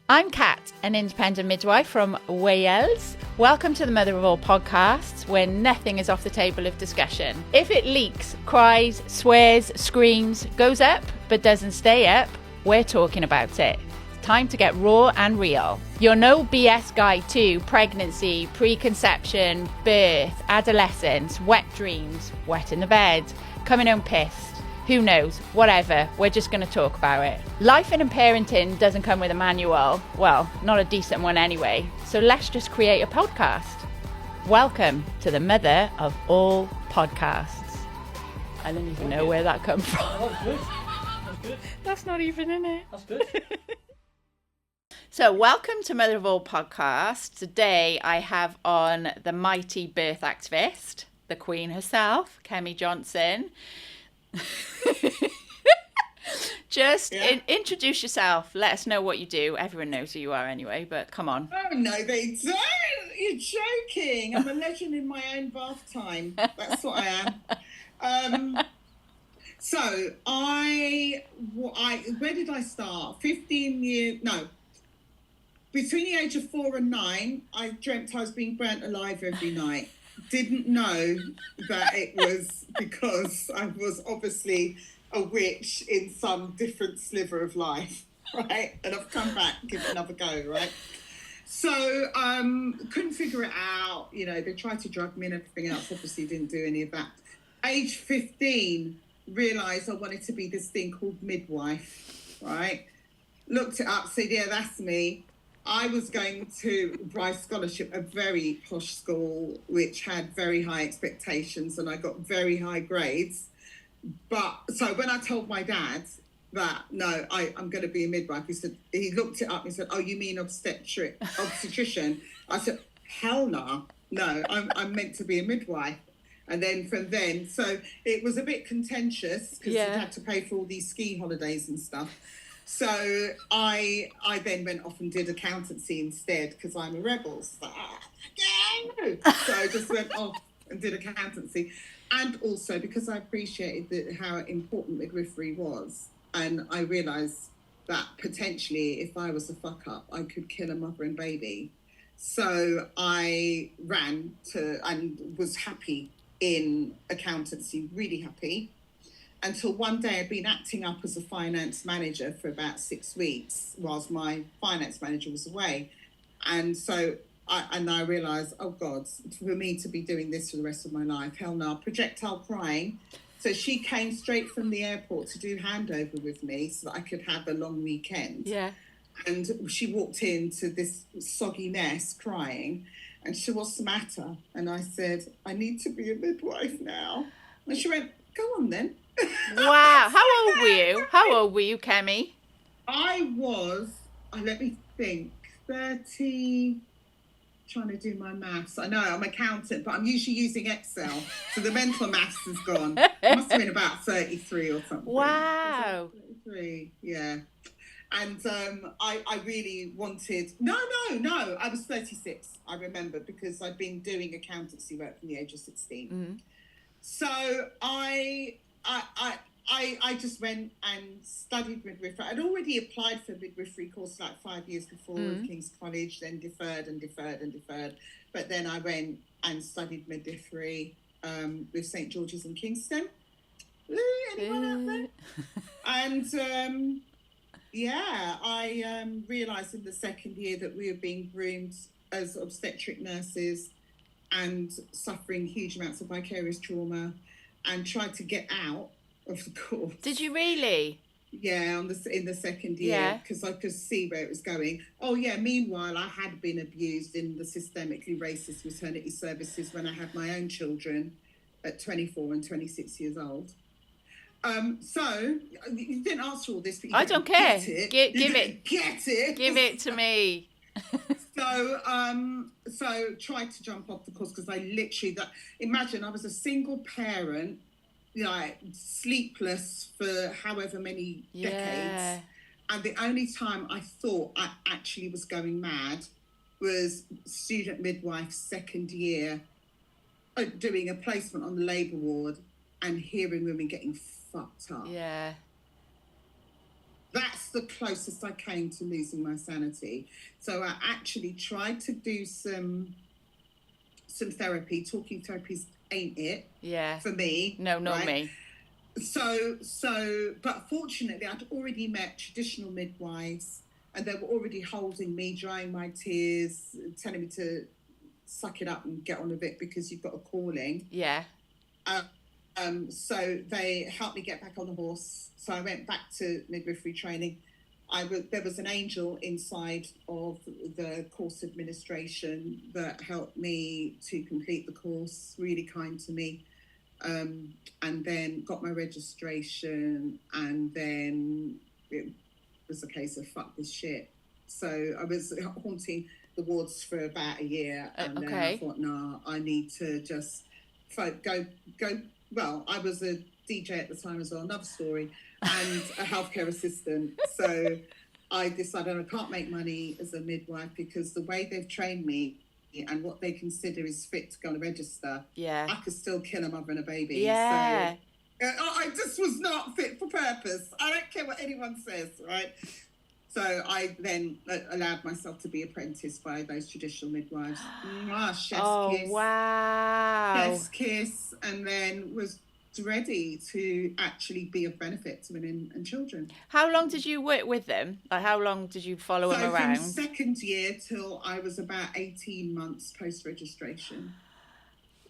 I'm Kat, an independent midwife from Wales. Welcome to the Mother of All podcasts, where nothing is off the table of discussion. If it leaks, cries, swears, screams, goes up but doesn't stay up, we're talking about it. Time to get raw and real. Your no BS guide to pregnancy, preconception, birth, adolescence, wet dreams, wet in the bed, coming home pissed. Who knows? Whatever. We're just going to talk about it. Life and parenting doesn't come with a manual. Well, not a decent one anyway. So let's just create a podcast. Welcome to the Mother of All podcasts. I don't even know where that comes from. Oh, that's good. That's good. That's not even in it. That's good. So welcome to Mother of All podcasts. Today I have on the mighty birth activist, the Queen herself, Kemi Johnson. Introduce yourself. Let us know what you do. Everyone knows who you are anyway, but come on. Oh, no, they don't. You're joking. I'm a legend in my own bath time. That's what I am. So where did I start? 15 years, no. Between the age of 4 and 9, I dreamt I was being burnt alive every night. Didn't know that it was because I was obviously a witch in some different sliver of life, right? And I've come back, give it another go, right? So couldn't figure it out. You know, they tried to drug me and everything else. Obviously didn't do any of that. Age 15, realised I wanted to be this thing called midwife, right? Looked it up, said, yeah, that's me. I was going to Bryce Scholarship, a very posh school, which had very high expectations, and I got very high grades. But so when I told my dad that, no, I'm going to be a midwife, he looked it up and said, oh, you mean obstetrician? I said, hell no, I'm meant to be a midwife. And then from then, so it was a bit contentious because you had to pay for all these ski holidays and stuff. So I then went off and did accountancy instead because I'm a rebel. So I just went off and did accountancy. And also because I appreciated how important midwifery was. And I realised that potentially if I was a fuck up, I could kill a mother and baby. So I ran to and was happy in accountancy, really happy. Until one day I'd been acting up as a finance manager for about 6 weeks whilst my finance manager was away. And so I realised, oh God, for me to be doing this for the rest of my life, hell no, projectile crying. So she came straight from the airport to do handover with me so that I could have a long weekend. Yeah. And she walked into this soggy mess crying and she said, what's the matter? And I said, I need to be a midwife now. And she went, go on then. Wow. How old were you, Kemi? I was, let me think, 30, trying to do my maths. I know I'm an accountant, but I'm usually using Excel. So the mental maths is gone. I must have been about 33 or something. Wow. 33, yeah. And I really wanted, no, I was 36, I remember, because I'd been doing accountancy work from the age of 16. Mm-hmm. So I just went and studied midwifery. I'd already applied for a midwifery course like 5 years before at King's College, then deferred. But then I went and studied midwifery with St. George's in Kingston. Anyone out there? And I realised in the second year that we were being groomed as obstetric nurses and suffering huge amounts of vicarious trauma, and tried to get out of the course. Did you really? Yeah, in the second year, because I could see where it was going. Oh yeah, meanwhile I had been abused in the systemically racist maternity services when I had my own children at 24 and 26 years old. So you didn't answer all this, but I don't care. Give it. Get it. Give it to me. So tried to jump off the course because I literally imagine I was a single parent, like sleepless for however many decades, and the only time I thought I actually was going mad was student midwife second year, doing a placement on the labour ward and hearing women getting fucked up. Yeah. That's that's the closest I came to losing my sanity. So I actually tried to do some therapy. Talking therapies ain't it for me. No, not right? me. So, but fortunately, I'd already met traditional midwives, and they were already holding me, drying my tears, telling me to suck it up and get on with it because you've got a calling. Yeah. So they helped me get back on the horse. So I went back to midwifery training. There was an angel inside of the course administration that helped me to complete the course, really kind to me. And then got my registration, and then it was a case of fuck this shit. So I was haunting the wards for about a year, and then I thought, nah, I need to just go. Well, I was a DJ at the time as well, another story, and a healthcare assistant. So I decided I can't make money as a midwife because the way they've trained me and what they consider is fit to go and register, I could still kill a mother and a baby. So I just was not fit for purpose. I don't care what anyone says, right? So I then allowed myself to be apprenticed by those traditional midwives. Chef's kiss. Wow. Chef's kiss, and then was ready to actually be of benefit to women and children. How long did you work with them? Like, how long did you follow them around? From second year till I was about 18 months post-registration.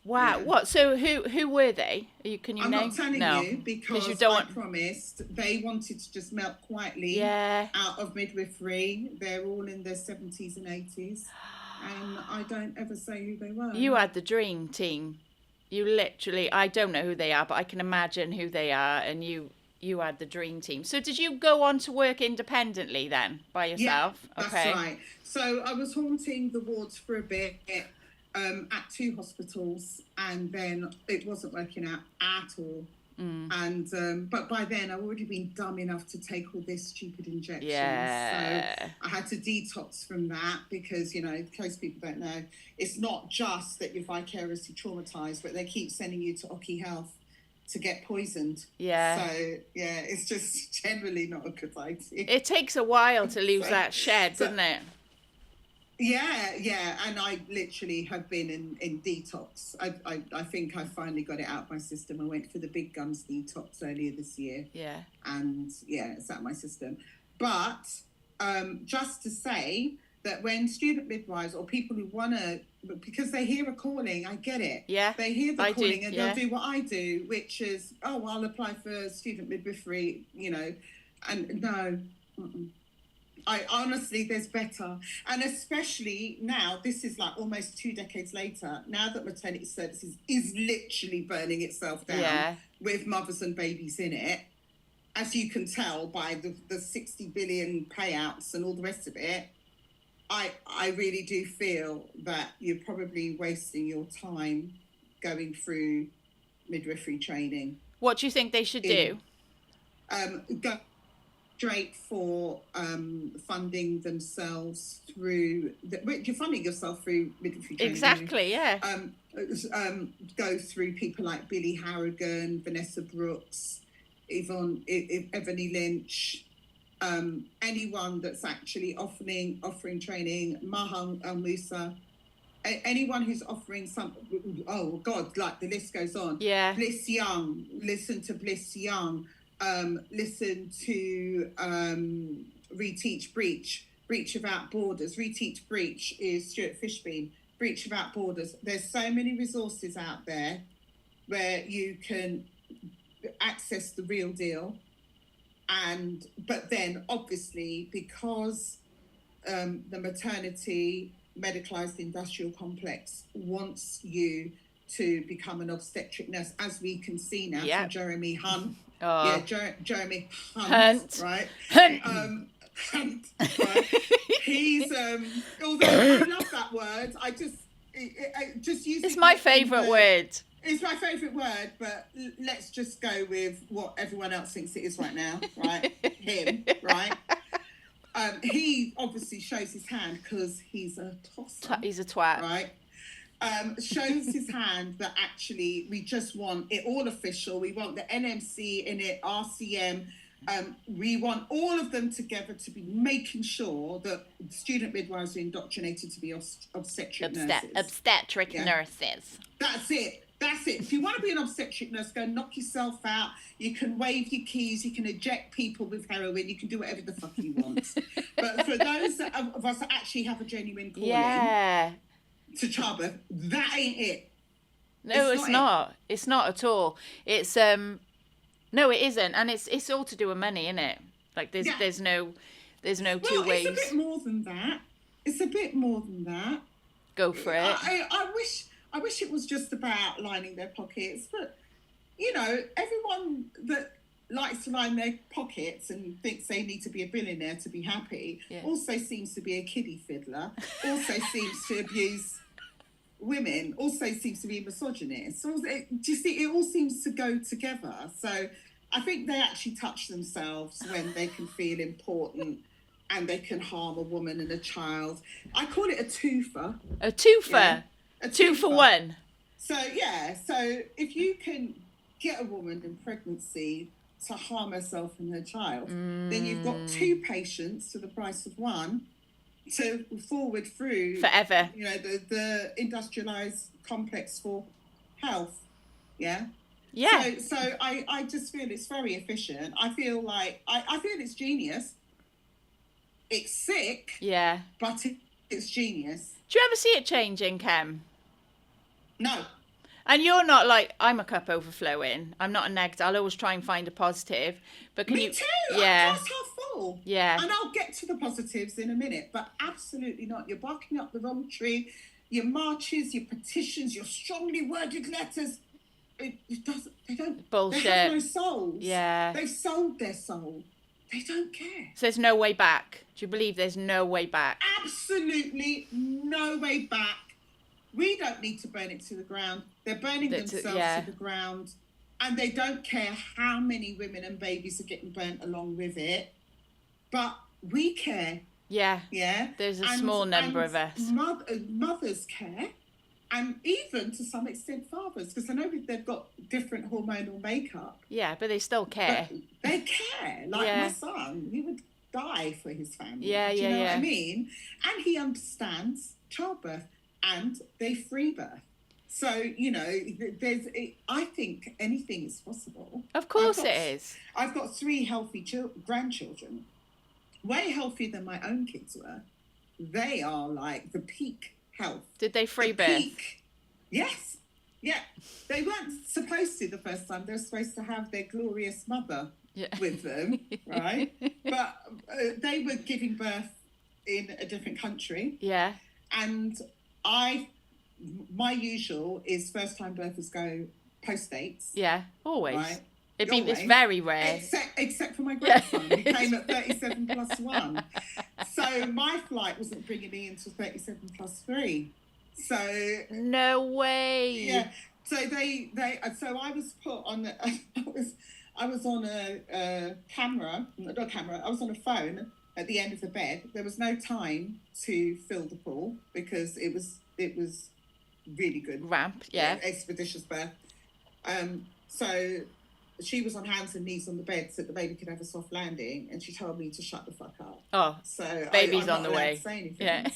Wow. Yeah. What? So who were they? Can you I'm name? not telling you because you don't promised. They wanted to just melt quietly out of midwifery. They're all in their 70s and 80s. And I don't ever say who they were. You had the dream team. You literally, I don't know who they are, but I can imagine who they are. And you had the dream team. So did you go on to work independently then by yourself? Yeah, that's right. So I was haunting the wards for a bit. At 2 hospitals, and then it wasn't working out at all. And but by then I've already been dumb enough to take all this stupid injections. So I had to detox from that because, in case people don't know, it's not just that you're vicariously traumatized, but they keep sending you to Oki Health to get poisoned. So it's just generally not a good idea. It takes a while to lose that shed, doesn't it? Yeah, and I literally have been in detox. I think I finally got it out of my system. I went for the big guns detox earlier this year. Yeah. And it's out of my system. But just to say that when student midwives or people who want to, because they hear a calling, I get it. Yeah. They hear the calling and they'll do what I do, which is, I'll apply for student midwifery, and no. I honestly, there's better. And especially now, this is like almost 2 decades later, now that maternity services is literally burning itself down with mothers and babies in it, as you can tell by the 60 billion payouts and all the rest of it, I really do feel that you're probably wasting your time going through midwifery training. What do you think they should do? Go straight for funding themselves through you're funding yourself through midwifery training. Exactly, yeah. Go through people like Billy Harrigan, Vanessa Brooks, Ebony Lynch, anyone that's actually offering training, Mahang Al Musa, anyone who's offering something. Oh God, like the list goes on. Yeah. Bliss Young, listen to Bliss Young. Listen to Reteach Breach Without Borders. Reteach Breach is Stuart Fishbein. Breach Without Borders. There's so many resources out there where you can access the real deal. But then obviously because the maternity medicalised industrial complex wants you to become an obstetric nurse, as we can see now from Jeremy Hunt. Jeremy Hunt, right? Hunt, right? He's although I love that word, I just use it's my favourite word. It's my favourite word, but let's just go with what everyone else thinks it is right now, right? Him, right? He obviously shows his hand because he's a tosser. He's a twat, right? Shows his hand that actually we just want it all official. We want the NMC in it, RCM, We want all of them together to be making sure that student midwives are indoctrinated to be obstetric nurses. Obstetric nurses. That's it. If you want to be an obstetric nurse, go knock yourself out. You can wave your keys. You can eject people with heroin. You can do whatever the fuck you want. But for those of us that actually have a genuine calling to childbirth, that ain't it. No, it's not. It's not at all. It's no, it isn't, and it's all to do with money, isn't it? Like there's no two ways. It's a bit more than that. Go for it. I wish it was just about lining their pockets, but you know, everyone that likes to line their pockets and thinks they need to be a billionaire to be happy also seems to be a kiddie fiddler, also seems to abuse women, also seems to be misogynist. So it all seems to go together. So I think they actually touch themselves when they can feel important and they can harm a woman and a child. I call it a twofer. A twofer? Yeah. A two for one. So if you can get a woman in pregnancy to harm herself and her child, then you've got two patients to the price of one to forward through forever. You know, the industrialized complex for health. Yeah. So I just feel it's very efficient. I feel like I feel it's genius. It's sick. Yeah. But it's genius. Do you ever see it changing, Kem? No. And you're not like, I'm a cup overflowing. I'm not a negative. I'll always try and find a positive. But Me too. Yeah. I'm glass half full. Yeah. And I'll get to the positives in a minute, but absolutely not. You're barking up the wrong tree. Your marches, your petitions, your strongly worded letters. It doesn't. They don't. Bullshit. They have no souls. Yeah. They've sold their soul. They don't care. So there's no way back. Do you believe there's no way back? Absolutely no way back. We don't need to burn it to the ground. They're burning themselves to the ground. And they don't care how many women and babies are getting burnt along with it. But we care. Yeah. Yeah. There's a small number of us. Mothers care. And even to some extent fathers. Because I know they've got different hormonal makeup. Yeah, but they still care. But they care. Like my son, he would die for his family. Yeah, Do you know what I mean? And he understands childbirth. And they free birth. So, you know, I think anything is possible. Of course it is. I've got 3 healthy grandchildren, way healthier than my own kids were. They are like the peak health. Did they free birth? Peak. Yes. Yeah. They weren't supposed to the first time. They were supposed to have their glorious mother with them, right? But they were giving birth in a different country. Yeah. And my usual is first time birthers go post dates. Yeah, always. Right? It's very rare. Except for my grandson, who came at 37 plus 1. So my flight wasn't bringing me into 37 plus 3. So no way. Yeah. So so I was put on. I was on a camera. Not a camera. I was on a phone at the end of the bed. There was no time to fill the pool because it was really good. Ramp, yeah. Expeditious birth. So she was on hands and knees on the bed so the baby could have a soft landing, and she told me to shut the fuck up. Oh, so baby's I'm on not the way. To say anything. Yeah.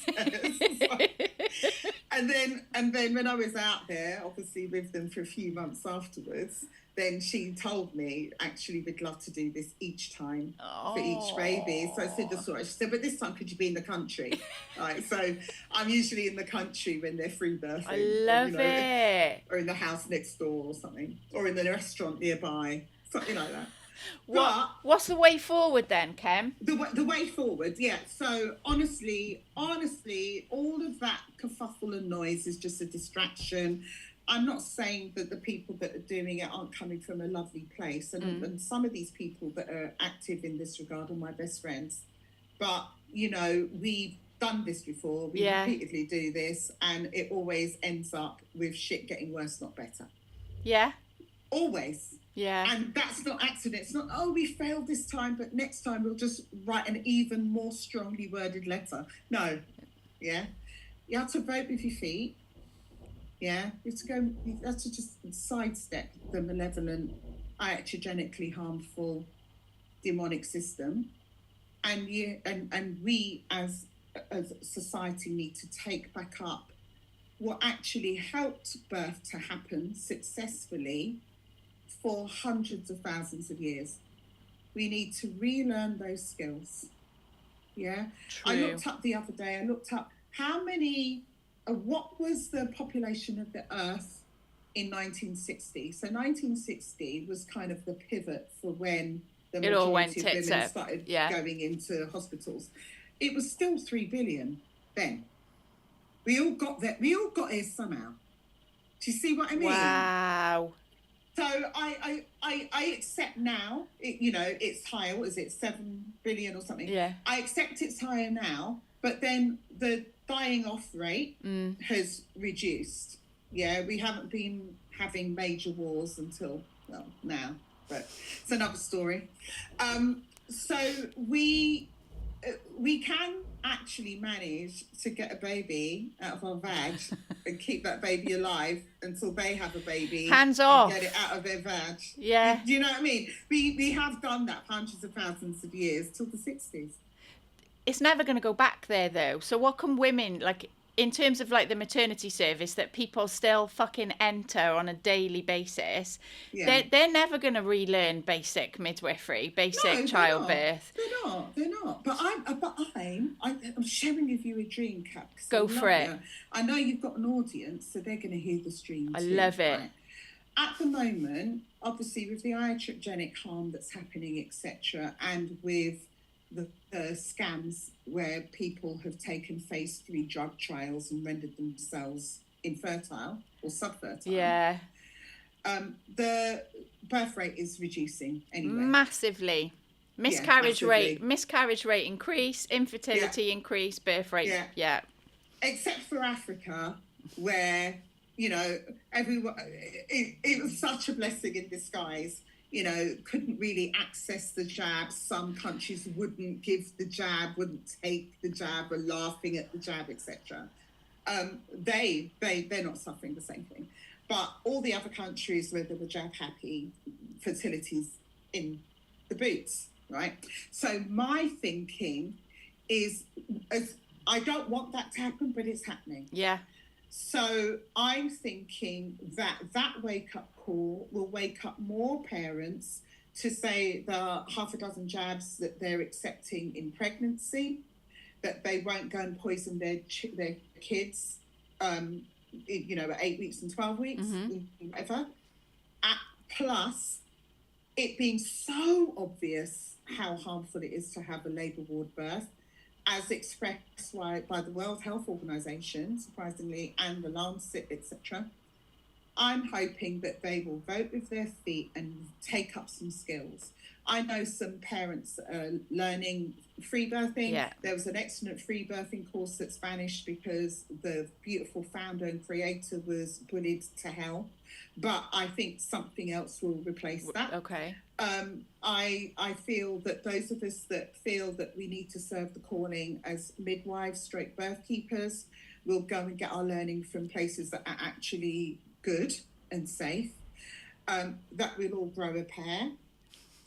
And then when I was out there, obviously with them for a few months afterwards, then she told me, actually, we'd love to do this each time for each baby. So I said, that's all right. She said, but this time could you be in the country? Right. So I'm usually in the country when they're free birthing. I love it. Or in the house next door or something. Or in the restaurant nearby. Something like that. What's the way forward then, Kem? The way forward, yeah. So honestly, all of that kerfuffle and noise is just a distraction. I'm not saying that the people that are doing it aren't coming from a lovely place. And some of these people that are active in this regard are my best friends. But, you know, we've done this before. We repeatedly do this. And it always ends up with shit getting worse, not better. Yeah. Always. Yeah. And that's not accident. It's not, oh, we failed this time, but next time we'll just write an even more strongly worded letter. No. Yeah. You have to vote with your feet. Yeah. You have to just sidestep the malevolent, iatrogenically harmful demonic system, and we as society need to take back up what actually helped birth to happen successfully for hundreds of thousands of years. We need to relearn those skills. Yeah. True. I looked up the other day, what was the population of the earth in 1960? So 1960 was kind of the pivot for when the majority of women started going into hospitals. It was still 3 billion then. We all got there. We all got here somehow. Do you see what I mean? Wow. So I accept now, it's higher. What is it, 7 billion or something? Yeah. I accept it's higher now, but then the dying off rate has reduced. Yeah, we haven't been having major wars until, well, now, but it's another story. So we can actually manage to get a baby out of our vag and keep that baby alive until they have a baby. Hands off. Get it out of their vag. Yeah. Do you know what I mean? We have done that for hundreds of thousands of years till the 60s. It's never going to go back there, though. So what can women, like, in terms of, like, the maternity service that people still fucking enter on a daily basis, they're never going to relearn basic midwifery, basic childbirth. They're not. But I'm sharing with you a dream, Cap. Go for it. You. I know you've got an audience, so they're going to hear this dream too. I love it. Right? At the moment, obviously, with the iatrogenic harm that's happening, etc., and with the scams where people have taken phase 3 drug trials and rendered themselves infertile or subfertile. Yeah. The birth rate is reducing anyway. Massively. Miscarriage rate increase, infertility increase, birth rate. Yeah. Except for Africa, where, everyone, it was such a blessing in disguise. Couldn't really access the jab. Some countries wouldn't give the jab, wouldn't take the jab, or laughing at the jab, etc. They're not suffering the same thing. But all the other countries where they were jab happy, fertility's in the boots, right? So my thinking is, I don't want that to happen, but it's happening. Yeah. So I'm thinking that wake-up call will wake up more parents to say the half a dozen jabs that they're accepting in pregnancy, that they won't go and poison their kids, at 8 weeks and 12 weeks, whatever. Plus, it being so obvious how harmful it is to have a labour ward birth, as expressed by the World Health Organization, surprisingly, and the Lancet, etc. I'm hoping that they will vote with their feet and take up some skills. I know some parents are learning free birthing. Yeah. There was an excellent free birthing course that's vanished because the beautiful founder and creator was bullied to hell. But I think something else will replace that. Okay. I feel that those of us that feel that we need to serve the calling as midwives, stroke birth keepers, will go and get our learning from places that are actually good and safe. That we'll all grow a pair.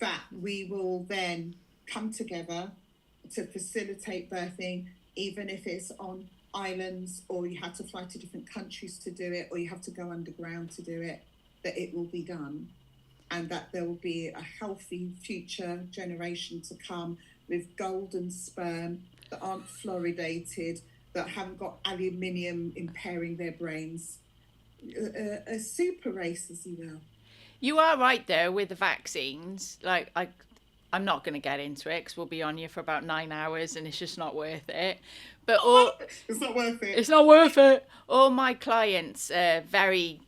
That we will then come together to facilitate birthing, even if it's on islands or you have to fly to different countries to do it, or you have to go underground to do it, that it will be done. And that there will be a healthy future generation to come with golden sperm that aren't fluoridated, that haven't got aluminium impairing their brains. A super race, as you will. You are right, though, with the vaccines. Like, I'm not going to get into it because we'll be on you for about 9 hours and it's just not worth it. But it's not worth it. It's not worth it. All my clients are very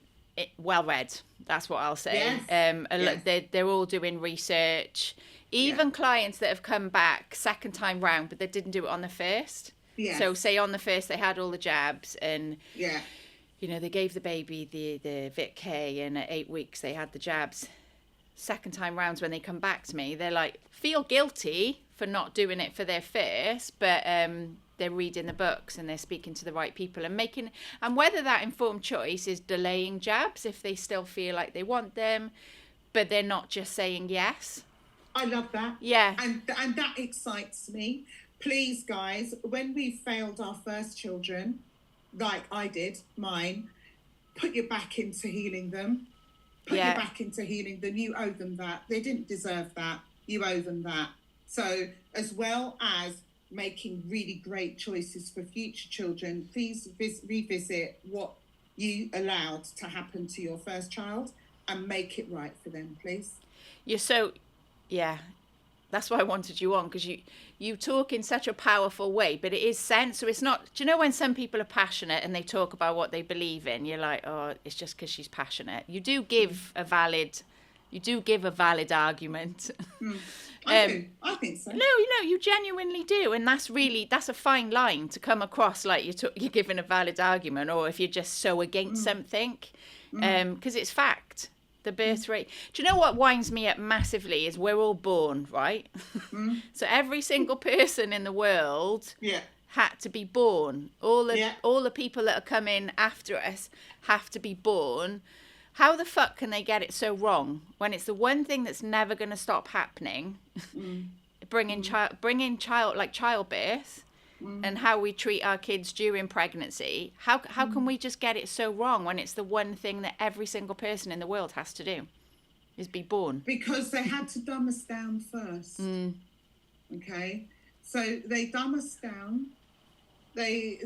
well read. That's what I'll say. Yes. They're all doing research. Even clients that have come back second time round, but they didn't do it on the first. Yeah. So say on the first they had all the jabs and they gave the baby the Vit-K, and at 8 weeks they had the jabs. Second time rounds, when they come back to me, they're like, feel guilty for not doing it for their first, but they're reading the books and they're speaking to the right people and whether that informed choice is delaying jabs if they still feel like they want them, but they're not just saying yes. I love that. Yeah. And that excites me. Please, guys, when we failed our first children, like I did, mine, put your back into healing them. Put your back into healing them. You owe them that. They didn't deserve that. You owe them that. So as well as making really great choices for future children, please revisit what you allowed to happen to your first child and make it right for them, please. That's why I wanted you on, because you talk in such a powerful way, but it is sense. So it's not, do you know when some people are passionate and they talk about what they believe in, you're like, oh, it's just because she's passionate. You do give a valid argument. I think so. No, you genuinely do. And that's a fine line to come across like you're giving a valid argument, or if you're just so against something, because it's fact. The birth rate. Do you know what winds me up massively is we're all born, right? So every single person in the world had to be born. All the people that are coming after us have to be born. How the fuck can they get it so wrong when it's the one thing that's never going to stop happening? Bringing childbirth. And how we treat our kids during pregnancy. How can we just get it so wrong when it's the one thing that every single person in the world has to do is be born? Because they had to dumb us down first. Okay, so they dumb us down. Here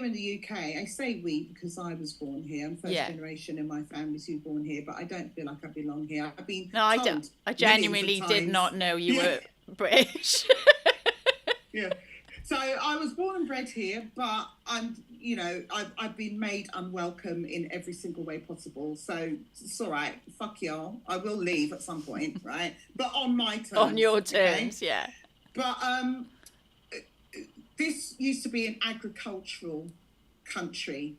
in the UK, I say we because I was born here. I'm first generation in my family who were born here, but I don't feel like I belong here. I've been I don't. I genuinely did not know you were British. So I was born and bred here, but I've been made unwelcome in every single way possible. So it's all right. Fuck y'all. I will leave at some point, right? But on my terms. On your terms, yeah. But this used to be an agricultural country,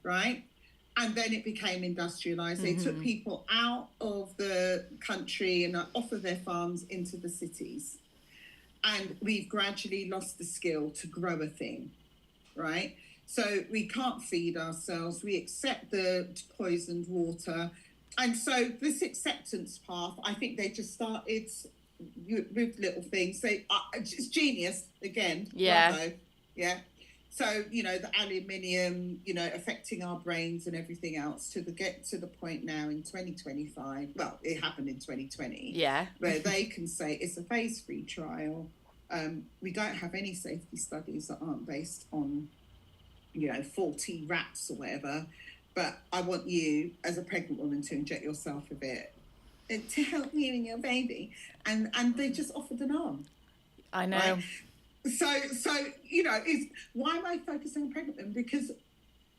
right? And then it became industrialized. They took people out of the country and off of their farms into the cities. And we've gradually lost the skill to grow a thing, right? So we can't feed ourselves. We accept the poisoned water. And so this acceptance path, I think they just started with little things. So it's genius again. Yeah. Bravo. Yeah. So, the aluminium, affecting our brains and everything else get to the point now in 2025. Well, it happened in 2020. Yeah. Where they can say it's a phase 3 trial. We don't have any safety studies that aren't based on, faulty rats or whatever. But I want you as a pregnant woman to inject yourself with it to help you and your baby. And they just offered an arm. I know. Right? So why am I focusing on pregnant women? Because,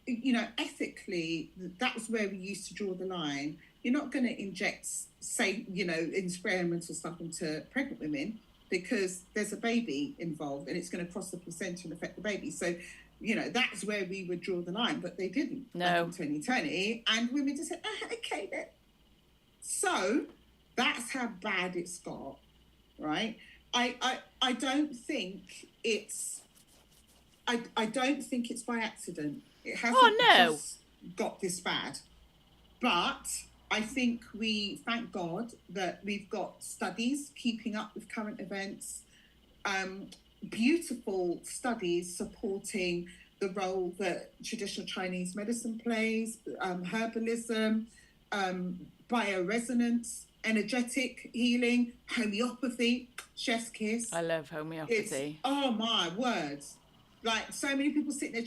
ethically, that's where we used to draw the line. You're not going to inject, experimental stuff into pregnant women because there's a baby involved and it's going to cross the placenta and affect the baby. So, that's where we would draw the line, but they didn't. No. In 2020, and women just said, okay then. So that's how bad it's got, right? I don't think it's by accident. It hasn't just got this bad. But I think thank God that we've got studies keeping up with current events, beautiful studies supporting the role that traditional Chinese medicine plays, herbalism, bioresonance, energetic healing, homeopathy, chef's kiss. I love homeopathy. Oh my words. Like, so many people sitting there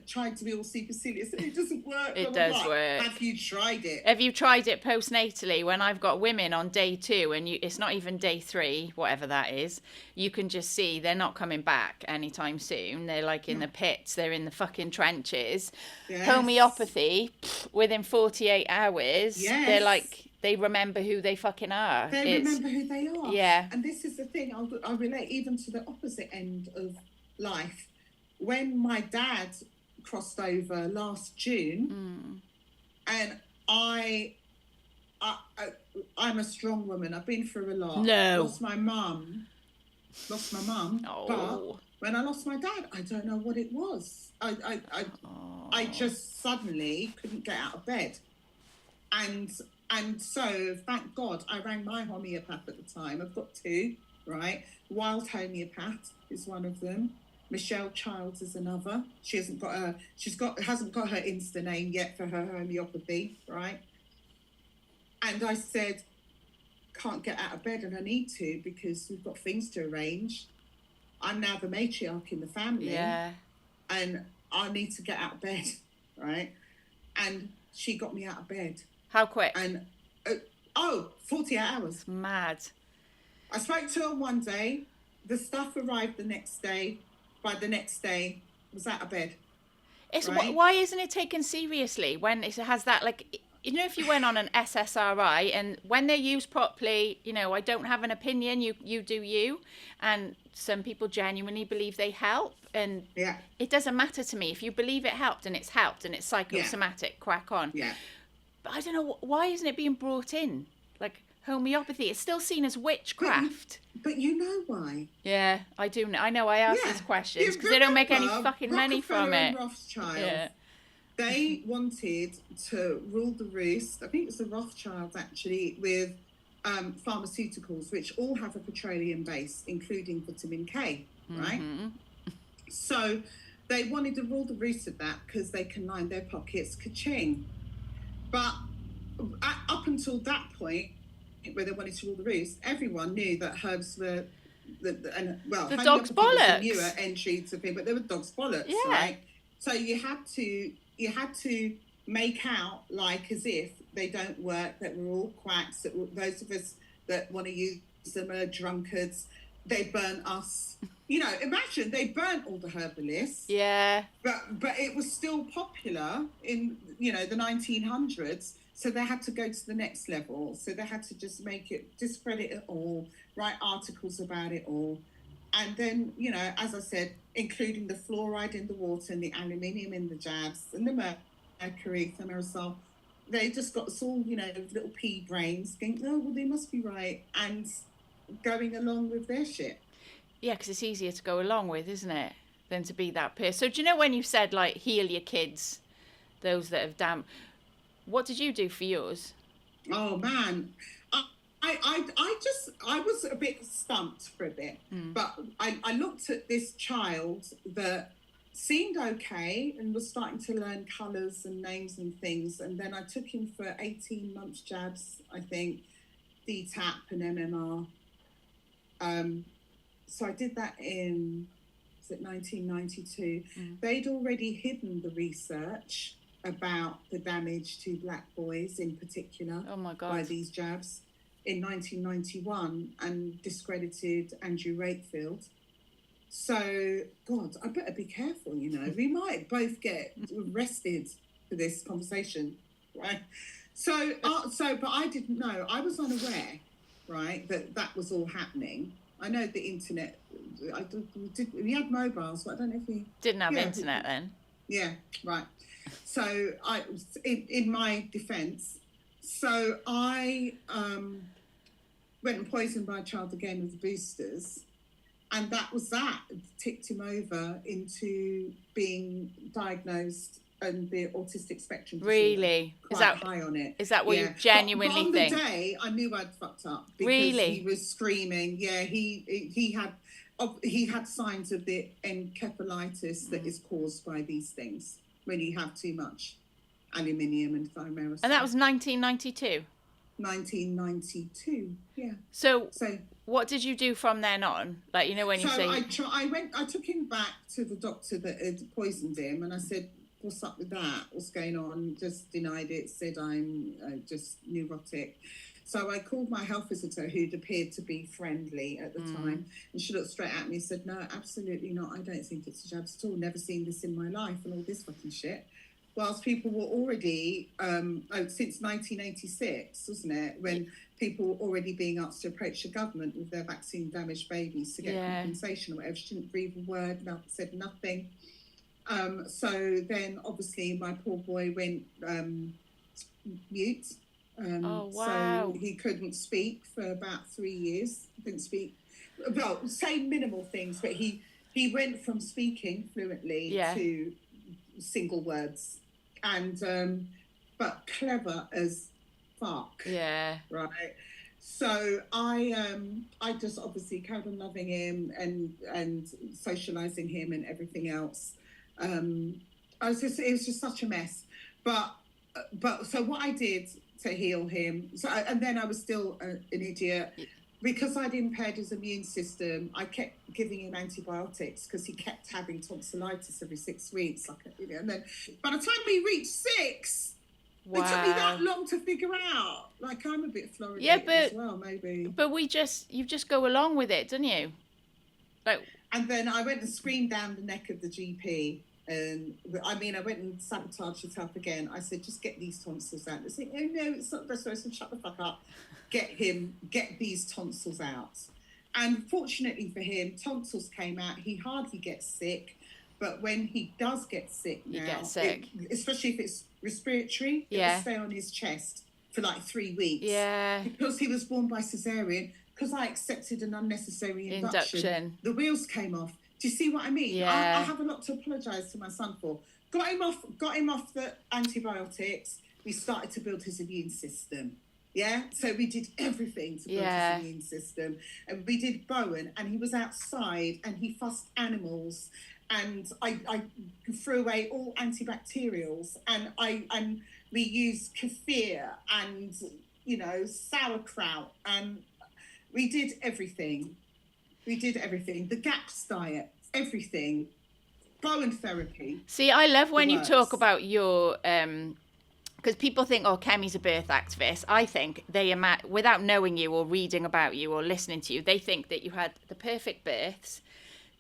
trying to be all supercilious and it doesn't work. It does work. Have you tried it? Have you tried it postnatally when I've got women on day 2 and it's not even day 3, whatever that is, you can just see they're not coming back anytime soon. They're like in the pits, they're in the fucking trenches. Yes. Homeopathy, within 48 hours, they're like, they remember who they fucking are. Remember who they are. Yeah. And this is the thing, I'll relate even to the opposite end of life. When my dad crossed over last June, and I'm a strong woman. I've been through a lot. No. Lost my mum. Oh. But when I lost my dad, I don't know what it was. I just suddenly couldn't get out of bed. And And so, thank God, I rang my homeopath at the time. I've got two, right? Wild homeopath is one of them. Michelle Childs is another. Hasn't got her Insta name yet for her homeopathy, right? And I said, can't get out of bed, and I need to because we've got things to arrange. I'm now the matriarch in the family, and I need to get out of bed, right? And she got me out of bed. How quick? And 48 hours. It's mad. I spoke to her one day. The stuff arrived the next day. By the next day, I was out of bed. It's right? Why isn't it taken seriously when it has that, like, you know, if you went on an SSRI and when they're used properly, you know, I don't have an opinion, you do you. And some people genuinely believe they help. And it doesn't matter to me. If you believe it helped and it's psychosomatic, crack on. Yeah. But I don't know, why isn't it being brought in? Like, homeopathy, it's still seen as witchcraft. But you know why? Yeah, I do know. I know, I ask these questions because they don't make any fucking money from it. Rothschild, they wanted to rule the roost. I think it's the Rothschilds actually, with pharmaceuticals, which all have a petroleum base, including vitamin K, right? Mm-hmm. So they wanted to rule the roost of that because they can line their pockets, ka-ching. But up until that point, where they wanted to rule the roost, everyone knew that herbs were the dog's bollocks. A newer entry to people, but they were dog's bollocks, right? So you had to make out like as if they don't work, that we're all quacks, that those of us that want to use them are drunkards. They burnt us. You know, imagine they burnt all the herbalists. Yeah. But it was still popular in, you know, the 1900s. So they had to go to the next level. So they had to just discredit it all, write articles about it all. And then, you know, as I said, including the fluoride in the water and the aluminium in the jabs and the mercury, thimerosal, they just got us all, you know, little pea brains thinking, oh, well, they must be right. And going along with their shit. Yeah, because it's easier to go along with, isn't it, than to be that person. So do you know when you said, like, heal your kids, those that have what did you do for yours? Oh, man. I was a bit stumped for a bit. But I looked at this child that seemed okay and was starting to learn colours and names and things. And then I took him for 18 months jabs, I think, DTaP and MMR. So I did that in, was it 1992? They'd already hidden the research about the damage to black boys in particular by these jabs in 1991 and discredited Andrew Wakefield. So, God, I better be careful, you know. We might both get arrested for this conversation, right? So, but I didn't know. I was unaware, right, that was all happening. I know the internet, we had mobiles, but I don't know if we... Didn't have internet then. Yeah, right. So I, in my defence, so I went and poisoned my child again with the boosters, and that ticked him over into being diagnosed and the autistic spectrum disorder. Really? Quite high on it. Is that what you genuinely think? But on the day, I knew I'd fucked up because he was screaming. Yeah, he had signs of the encephalitis that is caused by these things when you have too much aluminium and thimerosal. And that was 1992? 1992, yeah. So what did you do from then on? Like, you know, when you say... I took him back to the doctor that had poisoned him, and I said, what's up with that? What's going on? Just denied it, said I'm just neurotic. So I called my health visitor, who'd appeared to be friendly at the time, and she looked straight at me and said, no, absolutely not. I don't think it's a jabs at all. Never seen this in my life and all this fucking shit. Whilst people were already, since 1986, wasn't it, when people were already being asked to approach the government with their vaccine-damaged babies to get compensation or whatever. She didn't breathe a word, said nothing. So then, obviously, my poor boy went mute. So he couldn't speak for about 3 years. Didn't speak, well, say minimal things, but he went from speaking fluently to single words. And but clever as fuck? Yeah. Right. So I just obviously carried on loving him and socializing him and everything else. It was just such a mess. But so what I did to heal him, and then I was still an idiot. Because I'd impaired his immune system, I kept giving him antibiotics because he kept having tonsillitis every 6 weeks. And then by the time we reached 6, it took me that long to figure out. Like, I'm a bit Florida as well, maybe. But you just go along with it, don't you? And then I went and screamed down the neck of the GP. And I went and sabotaged it up again. I said, just get these tonsils out. They said, oh no, it's not the best way. I said, shut the fuck up. Get these tonsils out. And fortunately for him, tonsils came out. He hardly gets sick. But when he does get sick now, especially if it's respiratory, it will stay on his chest for like 3 weeks. Yeah. Because he was born by cesarean, because I accepted an unnecessary induction. The wheels came off. Do you see what I mean? Yeah. I have a lot to apologise to my son for. Got him off the antibiotics. We started to build his immune system. Yeah, so we did everything to build his immune system, and we did Bowen, and he was outside, and he fussed animals, and I threw away all antibacterials, and we used kefir and sauerkraut, and we did everything. The GAPS diet, everything. Bowen therapy. See, I love when you talk about your because people think, oh, Kemi's a birth activist. I think without knowing you or reading about you or listening to you, they think that you had the perfect births,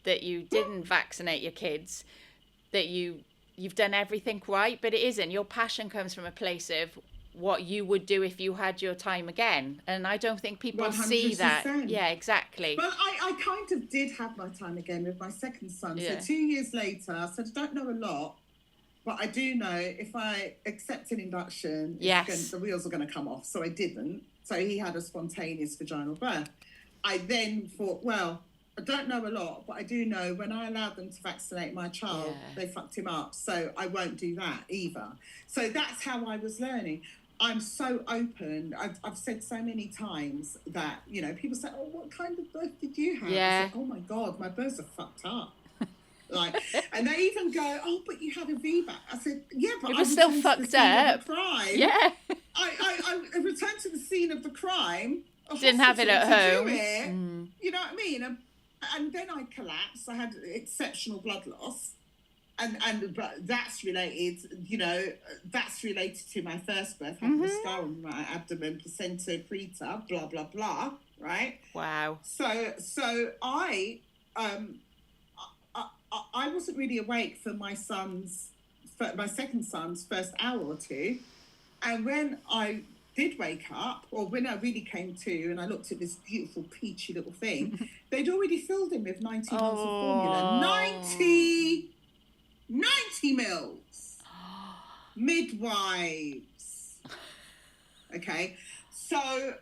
that you didn't vaccinate your kids, that you've done everything right, but it isn't. Your passion comes from a place of what you would do if you had your time again. And I don't think people 100%. See that. Yeah, exactly. Well, I kind of did have my time again with my second son. Yeah. So 2 years later, I said, I don't know a lot, but I do know if I accept an induction, the wheels are going to come off. So I didn't. So he had a spontaneous vaginal birth. I then thought, well, I don't know a lot, but I do know when I allowed them to vaccinate my child, they fucked him up. So I won't do that either. So that's how I was learning. I'm so open. I've said so many times that, people say, oh, what kind of birth did you have? Yeah. I said, oh my God, my births are fucked up. And they even go, oh, but you had a VBAC. I said, yeah, but it was still fucked up. Yeah. I returned to the scene of the crime. Didn't have it at home. You know what I mean? And then I collapsed. I had exceptional blood loss. But that's related, that's related to my first birth, having a scar on my abdomen, placenta preta, blah, blah, blah, right? Wow. So I wasn't really awake for my second son's first hour or two. And when I did wake up, or when I really came to and I looked at this beautiful peachy little thing, they'd already filled him with 90 mils of formula. 90 mils. Midwives. Okay. So,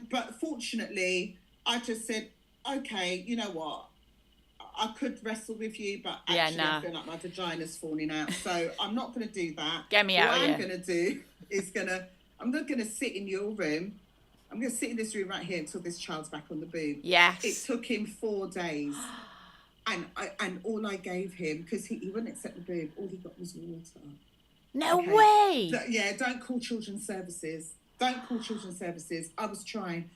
but fortunately, I just said, okay, you know what? I could wrestle with you, but actually I feel like my vagina's falling out. So I'm not going to do that. Get me out of here. What I'm going to do is I'm not going to sit in your room. I'm going to sit in this room right here until this child's back on the boob. Yes. It took him 4 days. And all I gave him, because he wouldn't accept the boob, all he got was water. No way. So, don't call children's services. Don't call children's services. I was trying,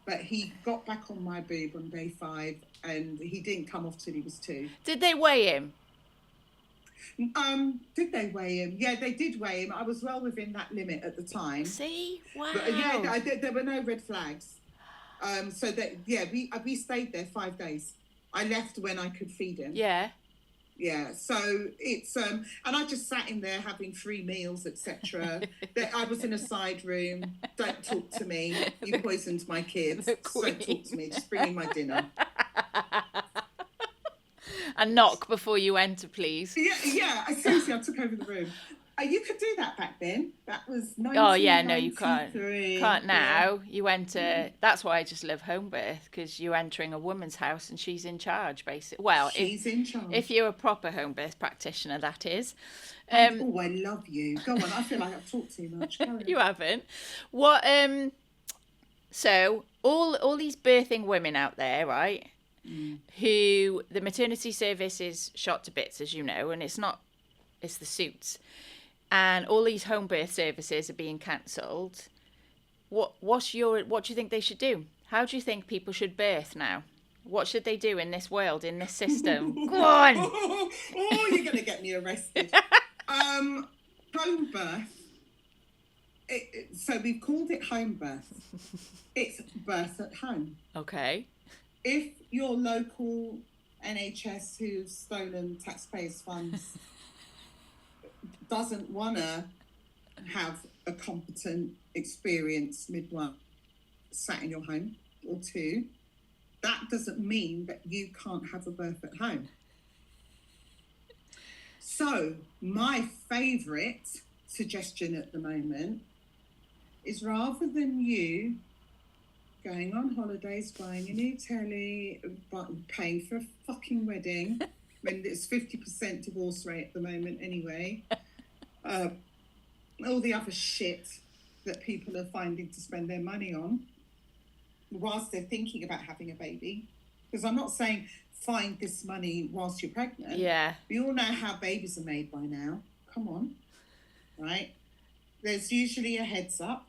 but he got back on my boob on day 5, and he didn't come off till he was 2. Did they weigh him? Did they weigh him? Yeah, they did weigh him. I was well within that limit at the time. See? Wow. But, there were no red flags. So that we stayed there 5 days. I left when I could feed him. Yeah. Yeah. So it's and I just sat in there having 3 meals, etc. I was in a side room. Don't talk to me. You poisoned my kids. Don't talk to me. Just bring in my dinner. And knock before you enter, please. Yeah. Seriously, I took over the room. You could do that back then. That was 1993. Oh yeah, no, you can't. Can't now. Yeah. You enter. That's why I just love home birth, because you're entering a woman's house and she's in charge, basically. Well, She's in charge. if you're a proper home birth practitioner, that is. I love you. Go on. I feel like I've talked too much. You haven't. What? So all these birthing women out there, right? Who the maternity service is shot to bits, as you know, and it's not. It's the suits. And all these home birth services are being cancelled. What do you think they should do? How do you think people should birth now? What should they do in this world, in this system? Go on. Oh, you're gonna get me arrested. Home birth. So we've called it home birth. It's birth at home. Okay. If your local NHS, who's stolen taxpayers' funds, doesn't want to have a competent, experienced midwife sat in your home or two, that doesn't mean that you can't have a birth at home. So my favourite suggestion at the moment is, rather than you going on holidays, buying a new telly, paying for a fucking wedding, when it's 50% divorce rate at the moment anyway, all the other shit that people are finding to spend their money on whilst they're thinking about having a baby. Because I'm not saying find this money whilst you're pregnant. Yeah. We all know how babies are made by now. Come on. Right? There's usually a heads up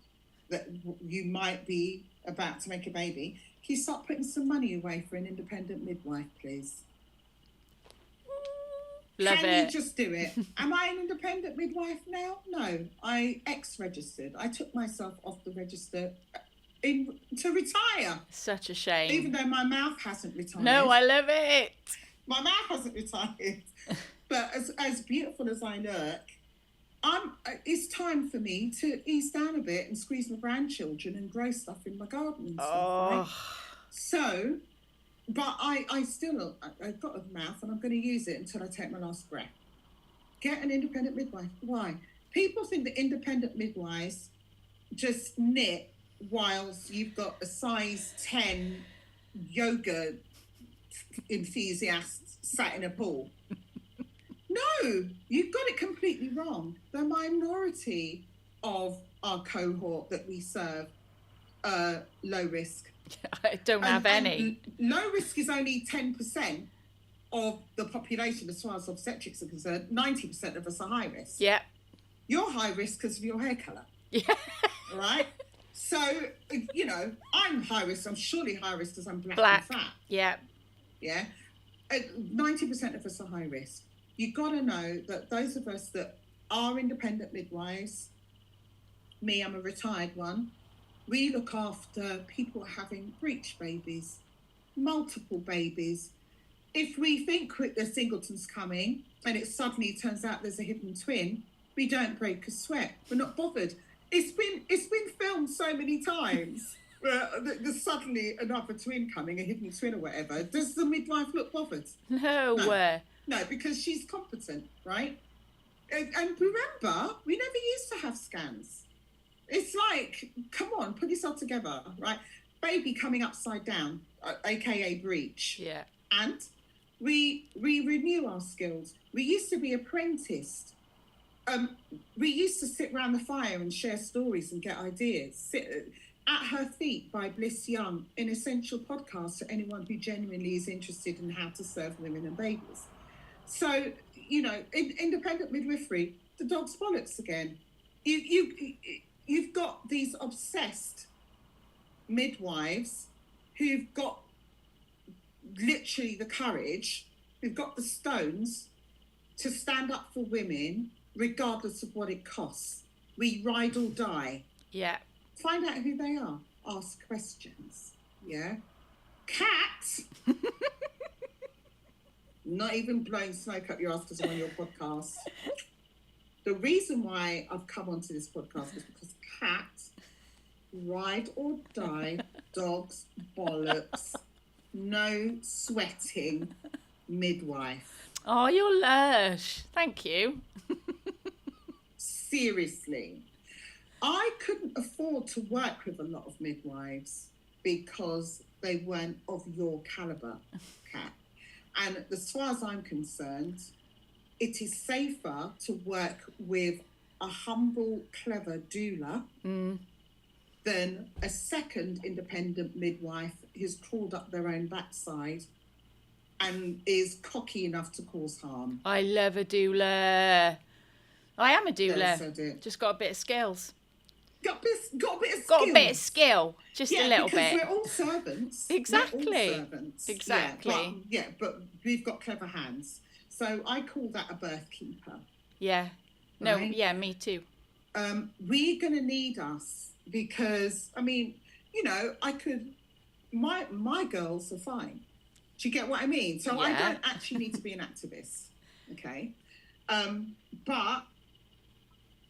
that you might be about to make a baby. Can you start putting some money away for an independent midwife, please? Love Can it. you just do it? Am I an independent midwife now? No. I ex-registered. I took myself off the register to retire. Such a shame. Even though my mouth hasn't retired. No, I love it. My mouth hasn't retired. But as beautiful as I look, it's time for me to ease down a bit and squeeze my grandchildren and grow stuff in my garden and stuff, right? So, but I've got a mouth and I'm going to use it until I take my last breath. Get an independent midwife. Why? People think that independent midwives just knit whilst you've got a size 10 yoga enthusiast sat in a pool. No, you've got it completely wrong. The minority of our cohort that we serve are low risk. I don't have any. Low risk is only 10% of the population as far as obstetrics are concerned. 90% of us are high risk. Yeah. You're high risk because of your hair colour. Yeah. Right? So, I'm high risk. I'm surely high risk because I'm black and fat. Yeah. Yeah. 90% of us are high risk. You've got to know that those of us that are independent midwives, me, I'm a retired one, we look after people having breech babies, multiple babies. If we think the singleton's coming and it suddenly turns out there's a hidden twin, we don't break a sweat. We're not bothered. It's been filmed so many times. There's suddenly another twin coming, a hidden twin or whatever. Does the midwife look bothered? No, because she's competent, right? And remember, we never used to have scans. It's like, come on, put yourself together, right? Baby coming upside down, aka breech. Yeah. And we renew our skills. We used to be apprenticed. We used to sit around the fire and share stories and get ideas. Sit At Her Feet by Bliss Young, an essential podcast to anyone who genuinely is interested in how to serve women and babies. So, independent midwifery, the dog's bollocks again. You've got these obsessed midwives who've got literally the courage, who've got the stones to stand up for women regardless of what it costs. We ride or die. Yeah. Find out who they are. Ask questions. Yeah. Cat. Not even blowing smoke up your ass because I'm on your podcast. The reason why I've come onto this podcast is because Cat, ride or die, dogs, bollocks, no sweating, midwife. Oh, you're lush. Thank you. seriously. I couldn't afford to work with a lot of midwives because they weren't of your caliber, Kat. And as far as I'm concerned, it is safer to work with a humble, clever doula than a second independent midwife who's crawled up their own backside and is cocky enough to cause harm. I love a doula. I am a doula. Yes, I do. Just got a bit of skills. Got a bit of skills. Got a bit of skill. Just a little because bit. we're all servants. Exactly. We're all servants. Exactly. But we've got clever hands. So I call that a birth keeper. Yeah. No, right? yeah, me too. We're going to need us because, I mean, you know, my girls are fine. Do you get what I mean? So I don't actually need to be an activist, okay? But,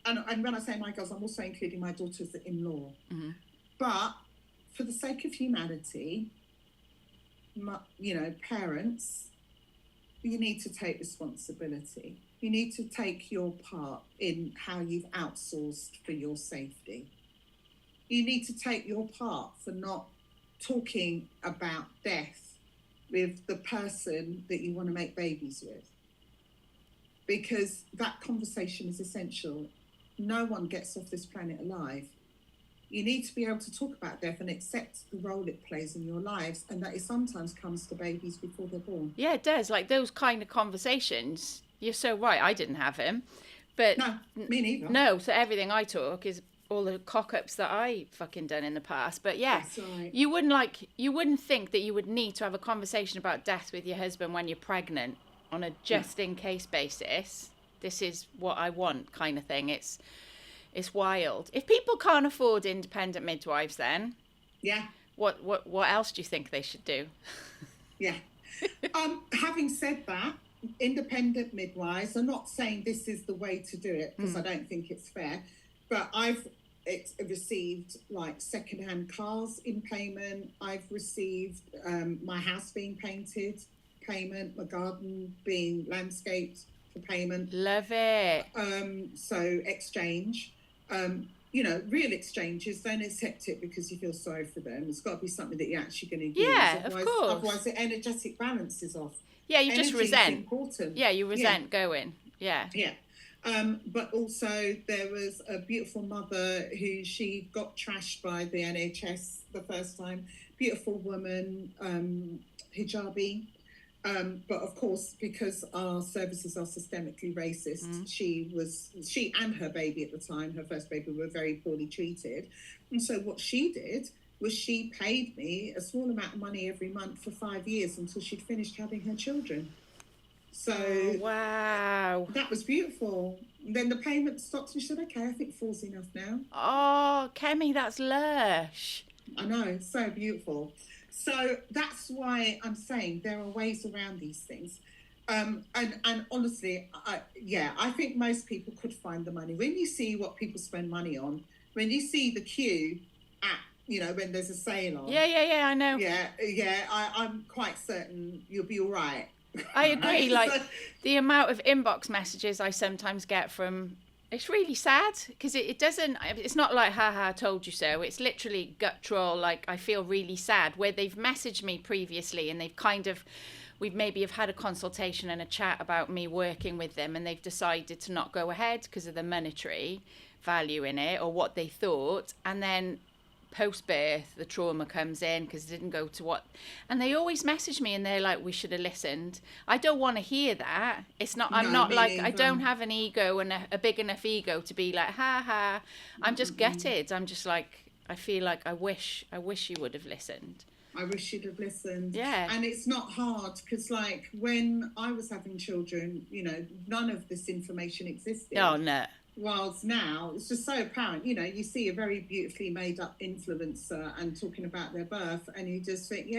and when I say my girls, I'm also including my daughters-in-law. Mm-hmm. But for the sake of humanity, parents, you need to take responsibility. You need to take your part in how you've outsourced for your safety. You need to take your part for not talking about death with the person that you want to make babies with. Because that conversation is essential. No one gets off this planet alive. You need to be able to talk about death and accept the role it plays in your lives, and that it sometimes comes to babies before they're born. Yeah, it does. Like those kind of conversations. You're so right. I didn't have him. But no, me neither. No, so everything I talk is all the cock-ups that I fucking done in the past. But yeah, right. you wouldn't think that you would need to have a conversation about death with your husband when you're pregnant on a just-in-case basis. This is what I want kind of thing. It's wild. If people can't afford independent midwives, then what else do you think they should do? Yeah. Having said that, independent midwives, I'm not saying this is the way to do it because I don't think it's fair, but I've received like secondhand cars in payment. I've received my house being painted payment, my garden being landscaped for payment. Love it. So exchange. Real exchanges, don't accept it because you feel sorry for them. It's got to be something that you're actually going to use. Yeah, of course. Otherwise, the energetic balance is off. Yeah, you just resent. Important. Yeah, you resent going. Yeah. Yeah. But also there was a beautiful mother who she got trashed by the NHS the first time. Beautiful woman, hijabi. But of course, because our services are systemically racist, she and her baby at the time, her first baby, were very poorly treated. And so what she did was she paid me a small amount of money every month for 5 years until she'd finished having her children. So wow, that was beautiful. And then the payment stopped and she said, okay, I think 4's enough now. Oh, Kemi, that's lush. I know, it's so beautiful. So that's why I'm saying there are ways around these things. And honestly, I think most people could find the money. When you see what people spend money on, when you see the queue at, when there's a sale on. Yeah, I know. I'm quite certain you'll be all right. I agree. Like the amount of inbox messages I sometimes get from, it's really sad because it's not like, haha, told you so. It's literally guttural. Like I feel really sad where they've messaged me previously and they've we've maybe have had a consultation and a chat about me working with them and they've decided to not go ahead because of the monetary value in it or what they thought. And then post-birth, the trauma comes in because it didn't go to what... And they always message me and they're like, we should have listened. I don't want to hear that. It's not... I'm not like... Either. I don't have an ego and a big enough ego to be like, ha. I'm just gutted. I'm just like... I feel like I wish you would have listened. I wish you'd have listened. Yeah. And it's not hard because, like, when I was having children, none of this information existed. Oh, no. Whilst now, it's just so apparent. You see a very beautifully made up influencer and talking about their birth and you just think,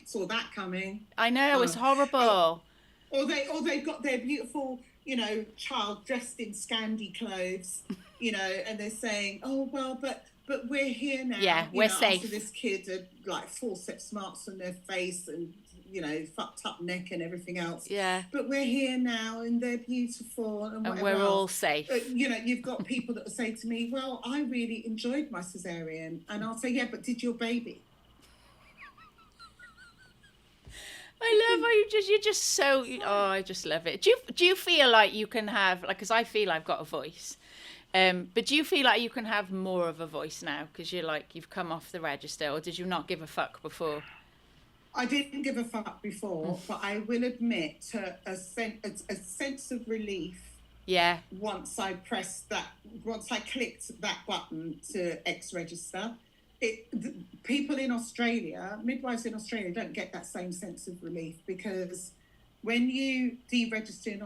saw that coming. I know, it's horrible. Or they've got their beautiful, child dressed in Scandi clothes, and they're saying, oh, well, but but we're here now. Yeah, we're safe. After this kid had like forceps marks on their face and, fucked up neck and everything else. Yeah. But we're here now and they're beautiful and whatever we're all else. safe. You've got people that will say to me, well, I really enjoyed my cesarean. And I'll say, yeah, but did your baby? I love how you're just so, I just love it. Do you feel like you can have, like, because I feel I've got a voice, but do you feel like you can have more of a voice now because you've come off the register, or did you not give a fuck before? I didn't give a fuck before, but I will admit to a sense of relief. Yeah. Once I clicked that button to ex-register, people in Australia, midwives in Australia, don't get that same sense of relief, because when you deregister in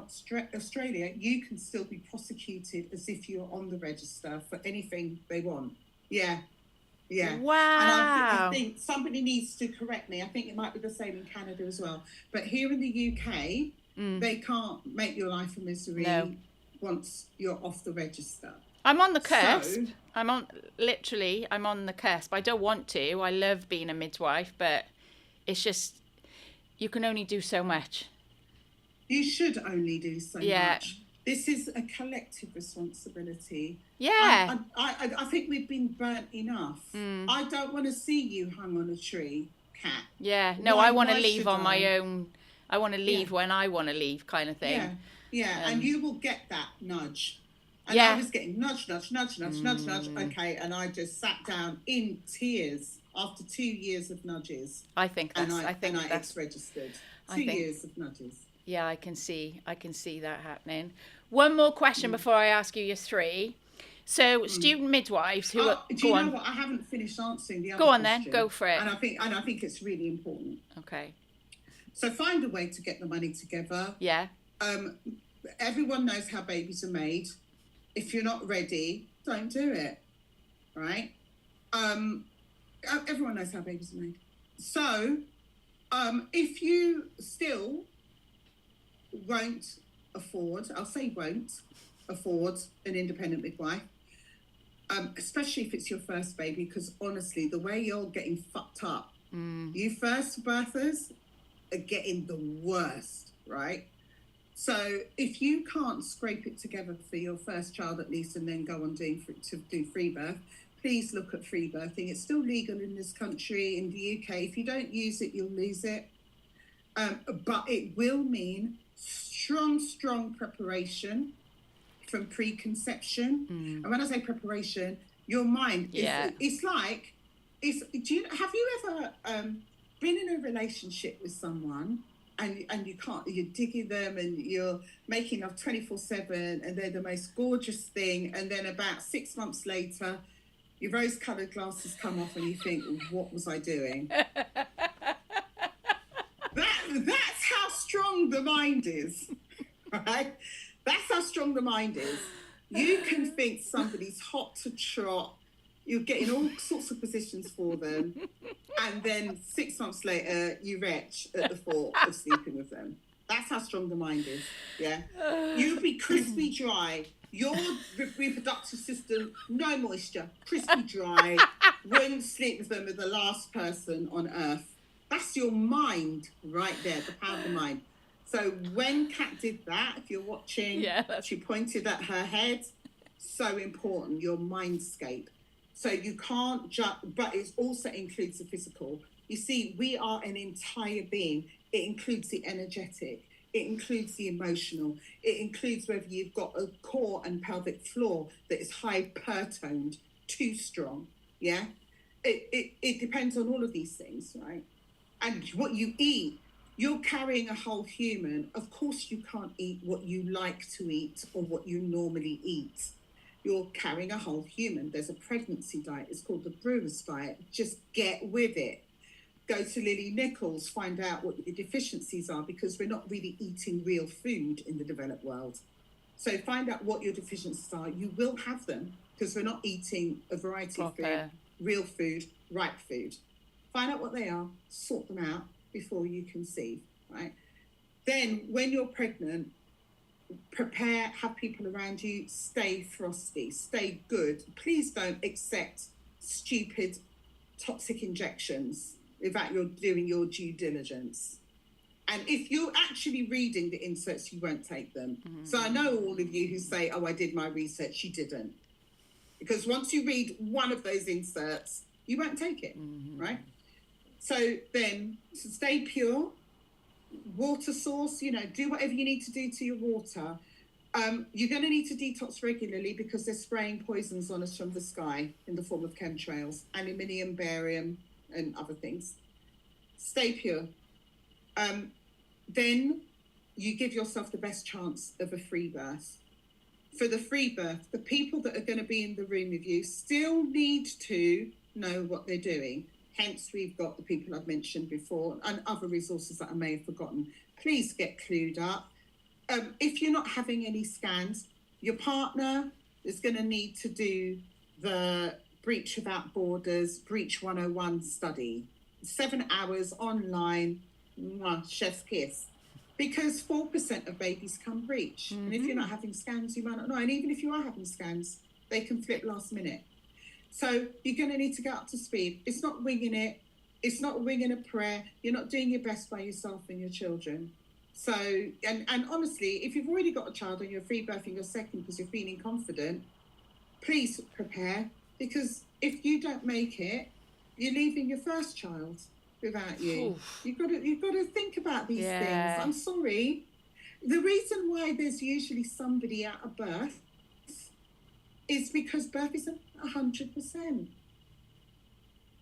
Australia, you can still be prosecuted as if you're on the register for anything they want. Yeah. Yeah. Wow. And I think somebody needs to correct me. I think it might be the same in Canada as well. But here in the UK, they can't make your life a misery once you're off the register. I'm on the cusp. I'm on the cusp. I don't want to. I love being a midwife, but it's just, you can only do so much. You should only do so much. This is a collective responsibility. Yeah. I think we've been burnt enough. I don't want to see you hung on a tree, Kat. Yeah. No, I want to leave on my own. I want to leave when I want to leave, kind of thing. Yeah. And you will get that nudge. And I was getting nudge. Okay. And I just sat down in tears after 2 years of nudges. I think that's ex-registered. 2 years of nudges. Yeah, I can see that happening. One more question before I ask you your three. So, student midwives who are... Do you know what? I haven't finished answering the other question. Go on then, go for it. And I think it's really important. Okay. So find a way to get the money together. Yeah. Everyone knows how babies are made. If you're not ready, don't do it. Right? Everyone knows how babies are made. So, if you still won't afford an independent midwife, especially if it's your first baby, because honestly, the way you're getting fucked up, you first birthers are getting the worst, right? So if you can't scrape it together for your first child at least, and then go on to do free birth, please look at free birthing. It's still legal in this country, in the UK. If you don't use it, you'll lose it. But it will mean strong preparation from preconception. And when I say preparation, your mind is, have you ever been in a relationship with someone and you're digging them and you're making love 24/7 and they're the most gorgeous thing, and then about 6 months later your rose-coloured glasses come off and you think, what was I doing? That's how strong the mind is, right? That's how strong the mind is. You can think somebody's hot to trot, you're getting all sorts of positions for them, and then 6 months later you retch at the thought of sleeping with them. That's how strong the mind is, yeah? You'll be crispy dry. Your reproductive system, no moisture, crispy dry, wouldn't sleep with them with the last person on earth. That's your mind right there, the power of the mind. So when Kat did that, if you're watching, she pointed at her head. So important, your mindscape. So you can't just, but it also includes the physical. You see, we are an entire being. It includes the energetic. It includes the emotional. It includes whether you've got a core and pelvic floor that is hypertoned, too strong. Yeah, it depends on all of these things, right? And what you eat. You're carrying a whole human. Of course you can't eat what you like to eat or what you normally eat. You're carrying a whole human. There's a pregnancy diet. It's called the Brewer's diet. Just get with it. Go to Lily Nichols, find out what your deficiencies are, because we're not really eating real food in the developed world. So find out what your deficiencies are. You will have them because we're not eating a variety of food, real food, ripe food. Find out what they are, sort them out before you conceive, right? Then when you're pregnant, prepare, have people around you, stay frosty, stay good. Please don't accept stupid toxic injections without you're doing your due diligence. And if you're actually reading the inserts, you won't take them. So I know all of you who say, oh, I did my research, you didn't. Because once you read one of those inserts, you won't take it, right? So then, to stay pure, water source, do whatever you need to do to your water. You're going to need to detox regularly because they're spraying poisons on us from the sky in the form of chemtrails, aluminium, barium, and other things. Stay pure. Then you give yourself the best chance of a free birth. For the free birth, the people that are going to be in the room with you still need to know what they're doing. Hence, we've got the people I've mentioned before and other resources that I may have forgotten. Please get clued up. If you're not having any scans, your partner is going to need to do the Breach Without Borders, Breach 101 study. 7 hours online, chef's kiss. Because 4% of babies can breach. And if you're not having scans, you might not know. And even if you are having scans, they can flip last minute. So you're going to need to get up to speed. It's not winging it. It's not winging a prayer. You're not doing your best by yourself and your children. So, and honestly, if you've already got a child and you're free birthing your second because you're feeling confident, please prepare. Because if you don't make it, you're leaving your first child without you. Oof. You've got to think about these things. I'm sorry. The reason why there's usually somebody at a birth is because birth isn't 100%.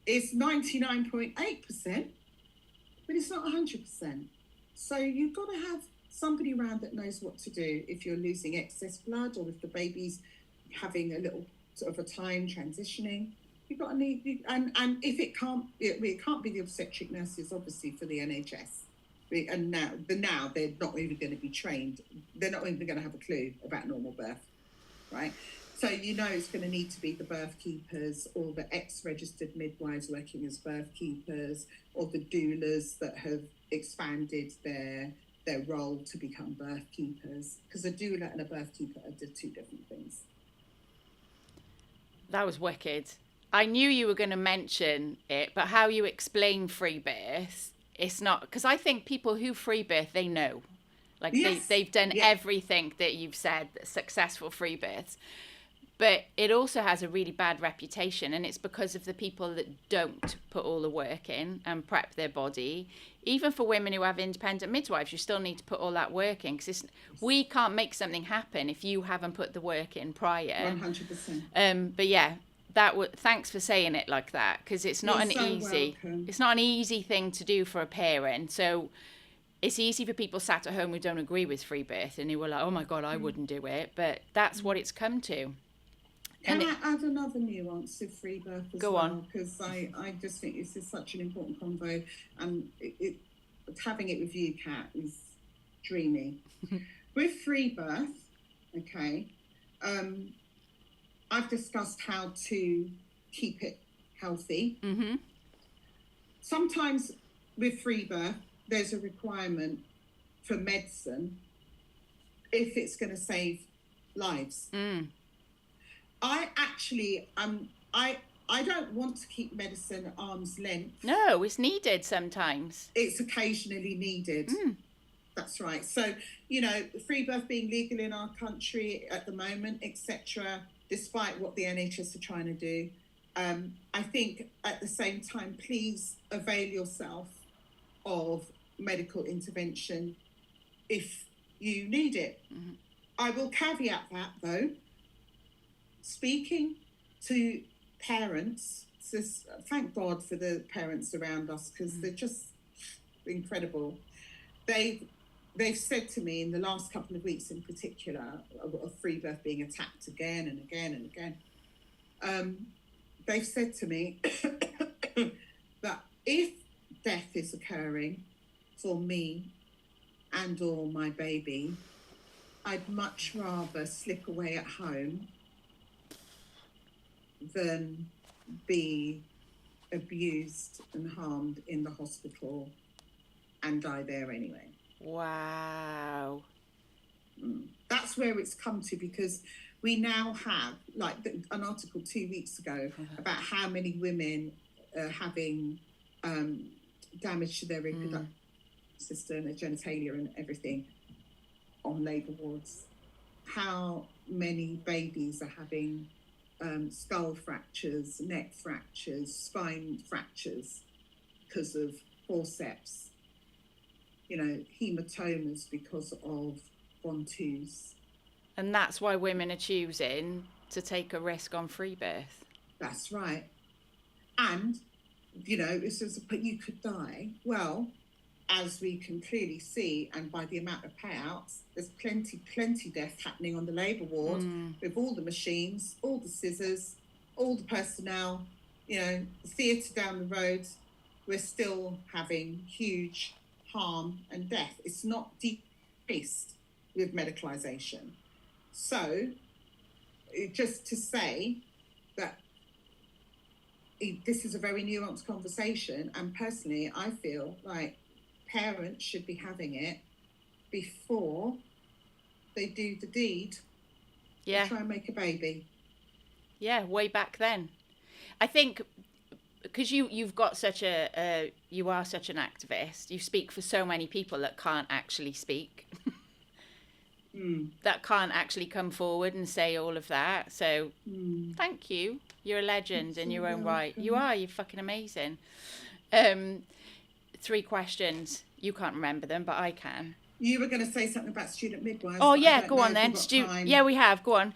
It's 99.8%, but it's not 100%. So you've got to have somebody around that knows what to do if you're losing excess blood or if the baby's having a little sort of a time transitioning. You've got to need, and if it can't be the obstetric nurses, obviously, for the NHS. And now they're not even going to be trained. They're not even going to have a clue about normal birth, right? So it's going to need to be the birth keepers or the ex-registered midwives working as birth keepers or the doulas that have expanded their role to become birth keepers. Because a doula and a birth keeper are two different things. That was wicked. I knew you were going to mention it, but how you explain free birth, it's not, because I think people who free birth, they know. Like yes. they've done everything that you've said, successful free births. But it also has a really bad reputation, and it's because of the people that don't put all the work in and prep their body. Even for women who have independent midwives, you still need to put all that work in, because we can't make something happen if you haven't put the work in prior. 100%. But yeah, thanks for saying it like that, because it's not it's not an easy thing to do for a parent. So it's easy for people sat at home who don't agree with free birth and who were like, oh my God, I wouldn't do it. But that's what it's come to. Can I add another nuance of free birth as well? Go on. Because I just think this is such an important convo, and having it with you, Kat, is dreamy. With free birth, okay, I've discussed how to keep it healthy. Mm-hmm. Sometimes with free birth, there's a requirement for medicine if it's going to save lives. I actually, I don't want to keep medicine at arm's length. No, it's needed sometimes. It's occasionally needed. That's right. So, free birth being legal in our country at the moment, etc., despite what the NHS are trying to do, I think at the same time, please avail yourself of medical intervention if you need it. Mm-hmm. I will caveat that, though. Speaking to parents, thank God for the parents around us, because they're just incredible. They've said to me in the last couple of weeks in particular, of free birth being attacked again and again and again, they've said to me that if death is occurring for me and or my baby, I'd much rather slip away at home than be abused and harmed in the hospital and die there anyway. Wow. That's where it's come to, because we now have, like an article 2 weeks ago about how many women are having damage to their reproductive system, their genitalia and everything on labour wards. How many babies are having skull fractures, neck fractures, spine fractures because of forceps, hematomas because of Von-2s. And that's why women are choosing to take a risk on free birth. That's right. And, it says, but you could die. Well, as we can clearly see, and by the amount of payouts, there's plenty death happening on the labour ward with all the machines, all the scissors, all the personnel, the theatre down the road. We're still having huge harm and death. It's not decreased with medicalisation. So, just to say that this is a very nuanced conversation, and personally, I feel like parents should be having it before they do the deed. Yeah. Try and make a baby. Yeah, way back then. I think because you've got you are such an activist. You speak for so many people that can't actually speak. That can't actually come forward and say all of that. So thank you. You're a legend in your own right. You are. You're fucking amazing. 3 questions. You can't remember them, but I can. You were going to say something about student midwives. Oh, yeah, go on then. Yeah, we have. Go on.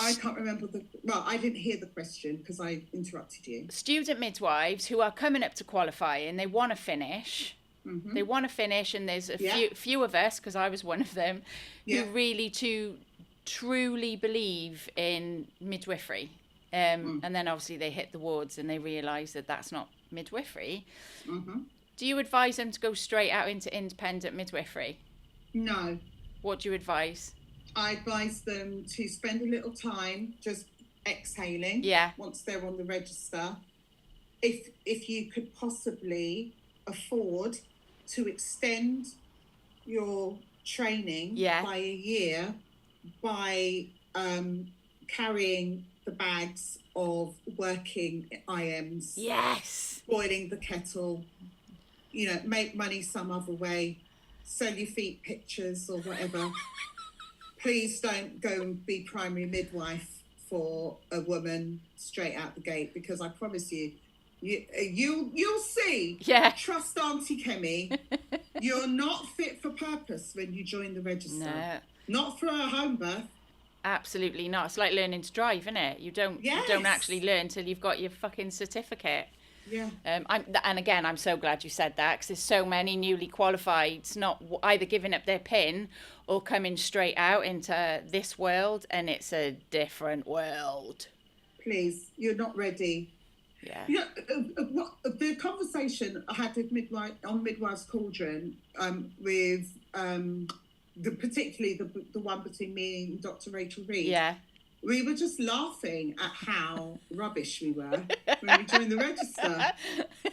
I can't remember I didn't hear the question because I interrupted you. Student midwives who are coming up to qualifying, they want to finish. They want to finish, and there's a few of us, because I was one of them, who really truly believe in midwifery. And then obviously they hit the wards and they realise that that's not midwifery. Do you advise them to go straight out into independent midwifery? No. What do you advise? I advise them to spend a little time just exhaling once they're on the register. If you could possibly afford to extend your training by a year by carrying the bags of working IMs. Yes. Boiling the kettle, make money some other way, sell your feet pictures or whatever. Please don't go and be primary midwife for a woman straight out the gate, because I promise you'll see. Yeah. Trust Auntie Kemi. You're not fit for purpose when you join the register. No. Not for a home birth. Absolutely not. It's like learning to drive, isn't it? You don't actually learn till you've got your fucking certificate. Yeah. And again, I'm so glad you said that, because there's so many newly qualifieds not either giving up their pin or coming straight out into this world, and it's a different world. Please, you're not ready. Yeah. The conversation I had with Midwives Cauldron with particularly the one between me and Dr. Rachel Reed. Yeah. We were just laughing at how rubbish we were when we joined the register.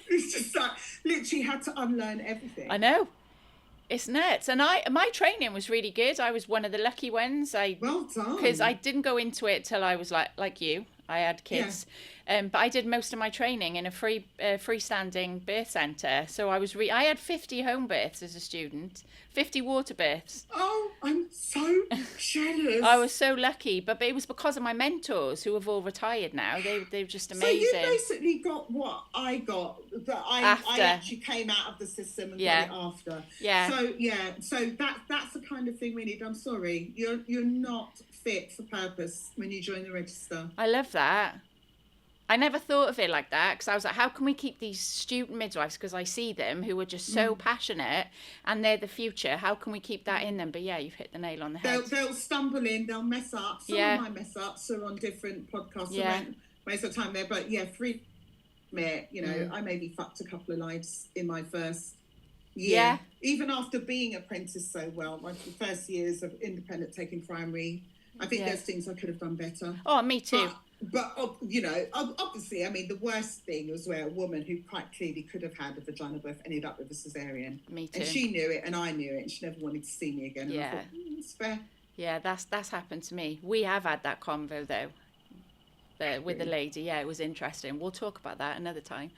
It's just like literally had to unlearn everything. I know. It's nuts. And my training was really good. I was one of the lucky ones. Well done. Because I didn't go into it till I was like you. I had kids. Yeah. But I did most of my training in a freestanding birth centre. So I had 50 home births as a student, 50 water births. Oh, I'm so jealous. I was so lucky, but it was because of my mentors who have all retired now. They're just amazing. So you basically got what I got, that I actually came out of the system and got it after. Yeah. So that's the kind of thing we need. I'm sorry, you're not fit for purpose when you join the register. I love that. I never thought of it like that, because I was like, how can we keep these student midwives, because I see them who are just so passionate and they're the future, how can we keep that in them? But yeah, you've hit the nail on the head. They'll stumble in, they'll mess up. Some of my mess ups are on different podcasts. Most of the time there, but free admit, I maybe fucked a couple of lives in my first year. Yeah. Even after being apprenticed so well, my first years of independent taking primary, I think there's things I could have done better. Oh, me too. But obviously, I mean, the worst thing was where a woman who quite clearly could have had a vaginal birth ended up with a cesarean. Me too. And she knew it and I knew it, and she never wanted to see me again. And I thought, it's fair. Yeah, that's happened to me. We have had that convo though. With the lady. Yeah, it was interesting. We'll talk about that another time.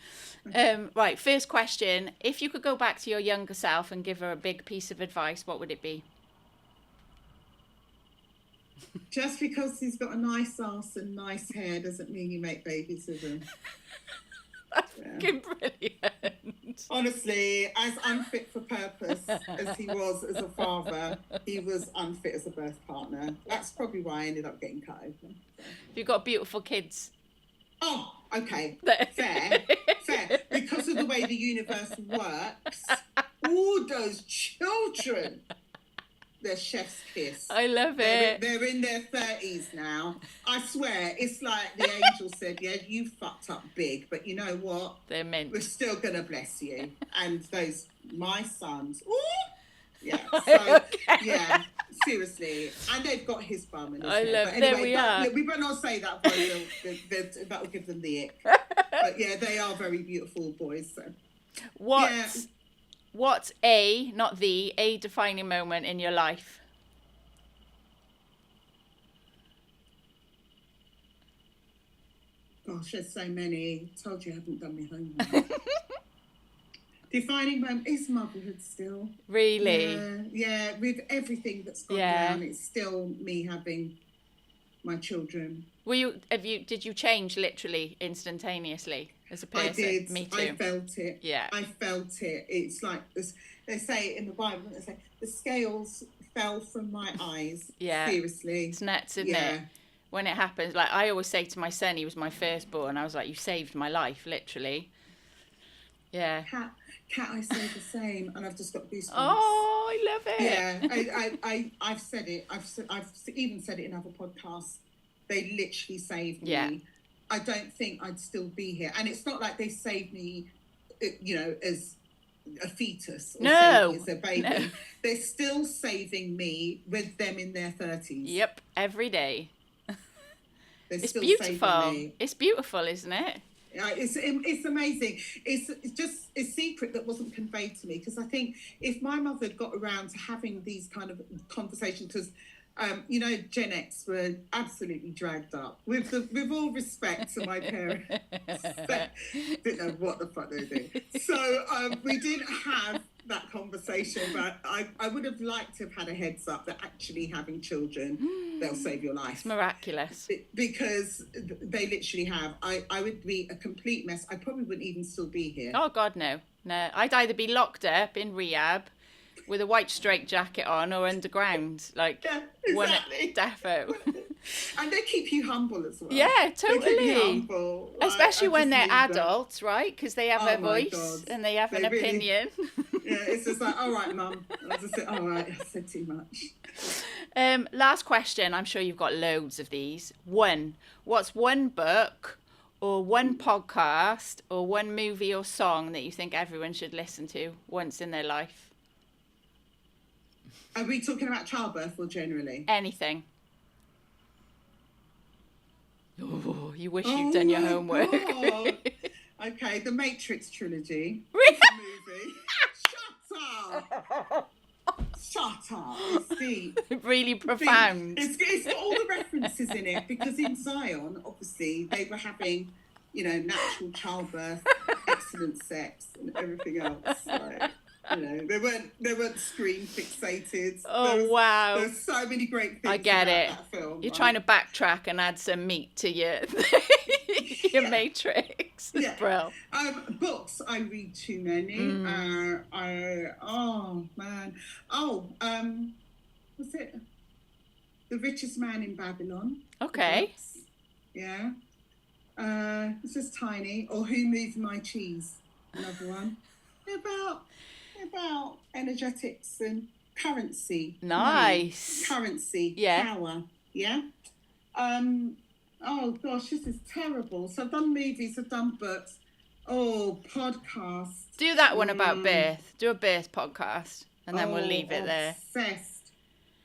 Right, first question. If you could go back to your younger self and give her a big piece of advice, what would it be? Just because he's got a nice ass and nice hair doesn't mean you make babies with him. That's fucking brilliant. Honestly, as unfit for purpose as he was as a father, he was unfit as a birth partner. That's probably why I ended up getting cut open. So. You've got beautiful kids. Oh, okay. Fair. Because of the way the universe works, all those children, they're chef's kiss. I love it. They're in their 30s now. I swear, it's like the angel said, yeah, you fucked up big, but you know what? They're mint. We're still going to bless you. And those, my sons, ooh, yeah. So, yeah, seriously. And they've got his bum in his head. Love, but anyway, there we are. We better not say that, but that'll give them the ick. But yeah, they are very beautiful boys. So. What's a defining moment in your life? Gosh, there's so many. I told you I haven't done my homework. Defining moment is motherhood still. Really? Yeah, with everything that's gone down, it's still me having my children. Did you change literally instantaneously as a person? I did. Me too. I felt it. Yeah. I felt it. It's like this, they say in the Bible, they say the scales fell from my eyes. Yeah. Seriously. It's nuts, isn't it? When it happens, like I always say to my son, he was my firstborn. I was like, you saved my life, literally. Yeah. Cat, I say the same, and I've just got goosebumps. Oh, I love it. Yeah, I've said it. I've even said it in other podcasts. They literally saved me. Yeah. I don't think I'd still be here, and it's not like they saved me, as a fetus or as a baby. No. They're still saving me with them in their 30s. Yep, every day. It's beautiful. It's beautiful, isn't it? It's amazing. It's just a secret that wasn't conveyed to me, because I think if my mother had got around to having these kind of conversations, because Gen X were absolutely dragged up. With all respect to my parents, didn't know what the fuck they were doing. So we didn't have that conversation, but I would have liked to have had a heads up that actually having children, they'll save your life. It's miraculous. Because they literally have. I would be a complete mess. I probably wouldn't even still be here. Oh, God, no. No, I'd either be locked up in rehab with a white straitjacket on or underground. Like, one defo. And they keep you humble as well. Yeah, totally. They keep you humble. Especially when they're adults, right? Because they have a voice and they have an opinion. Yeah, it's just like, all right, Mum. I just say, all right, I said too much. Last question. I'm sure you've got loads of these. What's one book or one podcast or one movie or song that you think everyone should listen to once in their life? Are we talking about childbirth or generally? Anything. Oh, you wish you'd done your homework. Okay, the Matrix trilogy. Really? Movie. Shut up. It's deep. Really profound. It's got all the references in it, because in Zion, obviously, they were having, natural childbirth, excellent sex, and everything else. Like, they weren't screen fixated. Wow. There's so many great things. I get it. That film. You're trying to backtrack and add some meat to your Matrix. Yeah. Bro. Books, I read too many. What's it? The Richest Man in Babylon. Okay. Books. Yeah. It's just tiny. Or Who Moved My Cheese? Another one. About energetics and currency. Nice. Money, currency. Yeah. Power. Yeah. Oh gosh, this is terrible. So I've done movies, I've done books. Oh, podcasts. Do that one about birth. Do a birth podcast, and then we'll leave it there.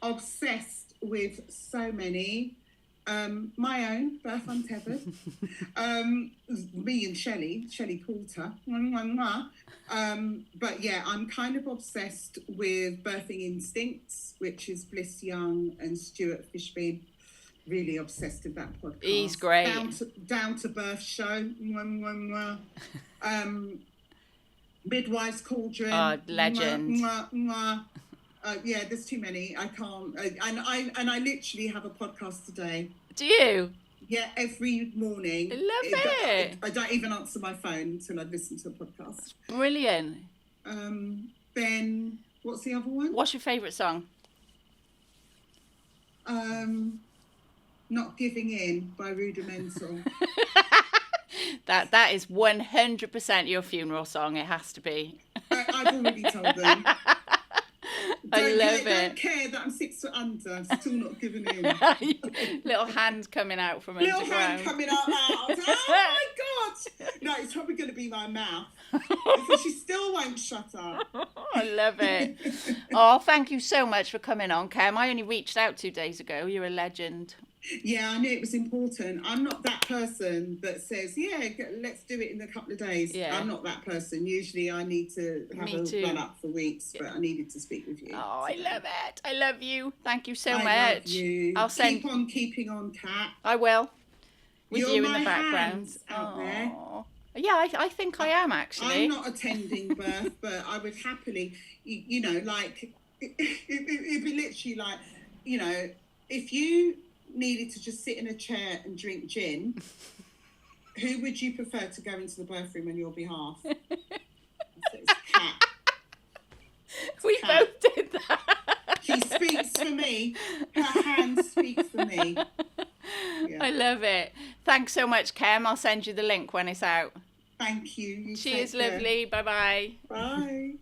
Obsessed with so many. My own, birth untethered. Me and Shelley Porter. But yeah, I'm kind of obsessed with Birthing Instincts, which is Bliss Young and Stuart Fishbein. Really obsessed with that podcast. He's great. Down to Birth Show. Midwives Cauldron. Oh, legend. Yeah, there's too many. I can't. And I literally have a podcast today. Do you? Yeah, every morning. I love it. I don't even answer my phone until I listen to a podcast. Brilliant. Then what's the other one? What's your favourite song? Not Giving In by Rudimental. That is 100% your funeral song. It has to be. I've already told them. I love it. Don't care that I'm 6 foot under. I'm still not giving in. Little hand coming out from Little underground. hand coming out. Oh my God. No, it's probably going to be my mouth. Because she still won't shut up. I love it. Oh, thank you so much for coming on, Kem. I only reached out 2 days ago. You're a legend. Yeah, I knew it was important. I'm not that person that says, yeah, let's do it in a couple of days. Yeah. I'm not that person. Usually I need to have run up for weeks, but I needed to speak with you. Oh, I love it. I love you. Thank you so much. Love you. I'll keep on keeping on, Kat. I will. With You're you in the my background. hands out there. Yeah, I think I am actually. I'm not attending birth, but I would happily, you know, like, it'd be literally like, you know, if you needed to just sit in a chair and drink gin, who would you prefer to go into the birth room on your behalf? It's Kat. We Kat. both did that. She speaks for me. Her hands speak for me. Yeah. I love it. Thanks so much, Kem. I'll send you the link when it's out. Thank you. She is lovely. Bye-bye. Bye.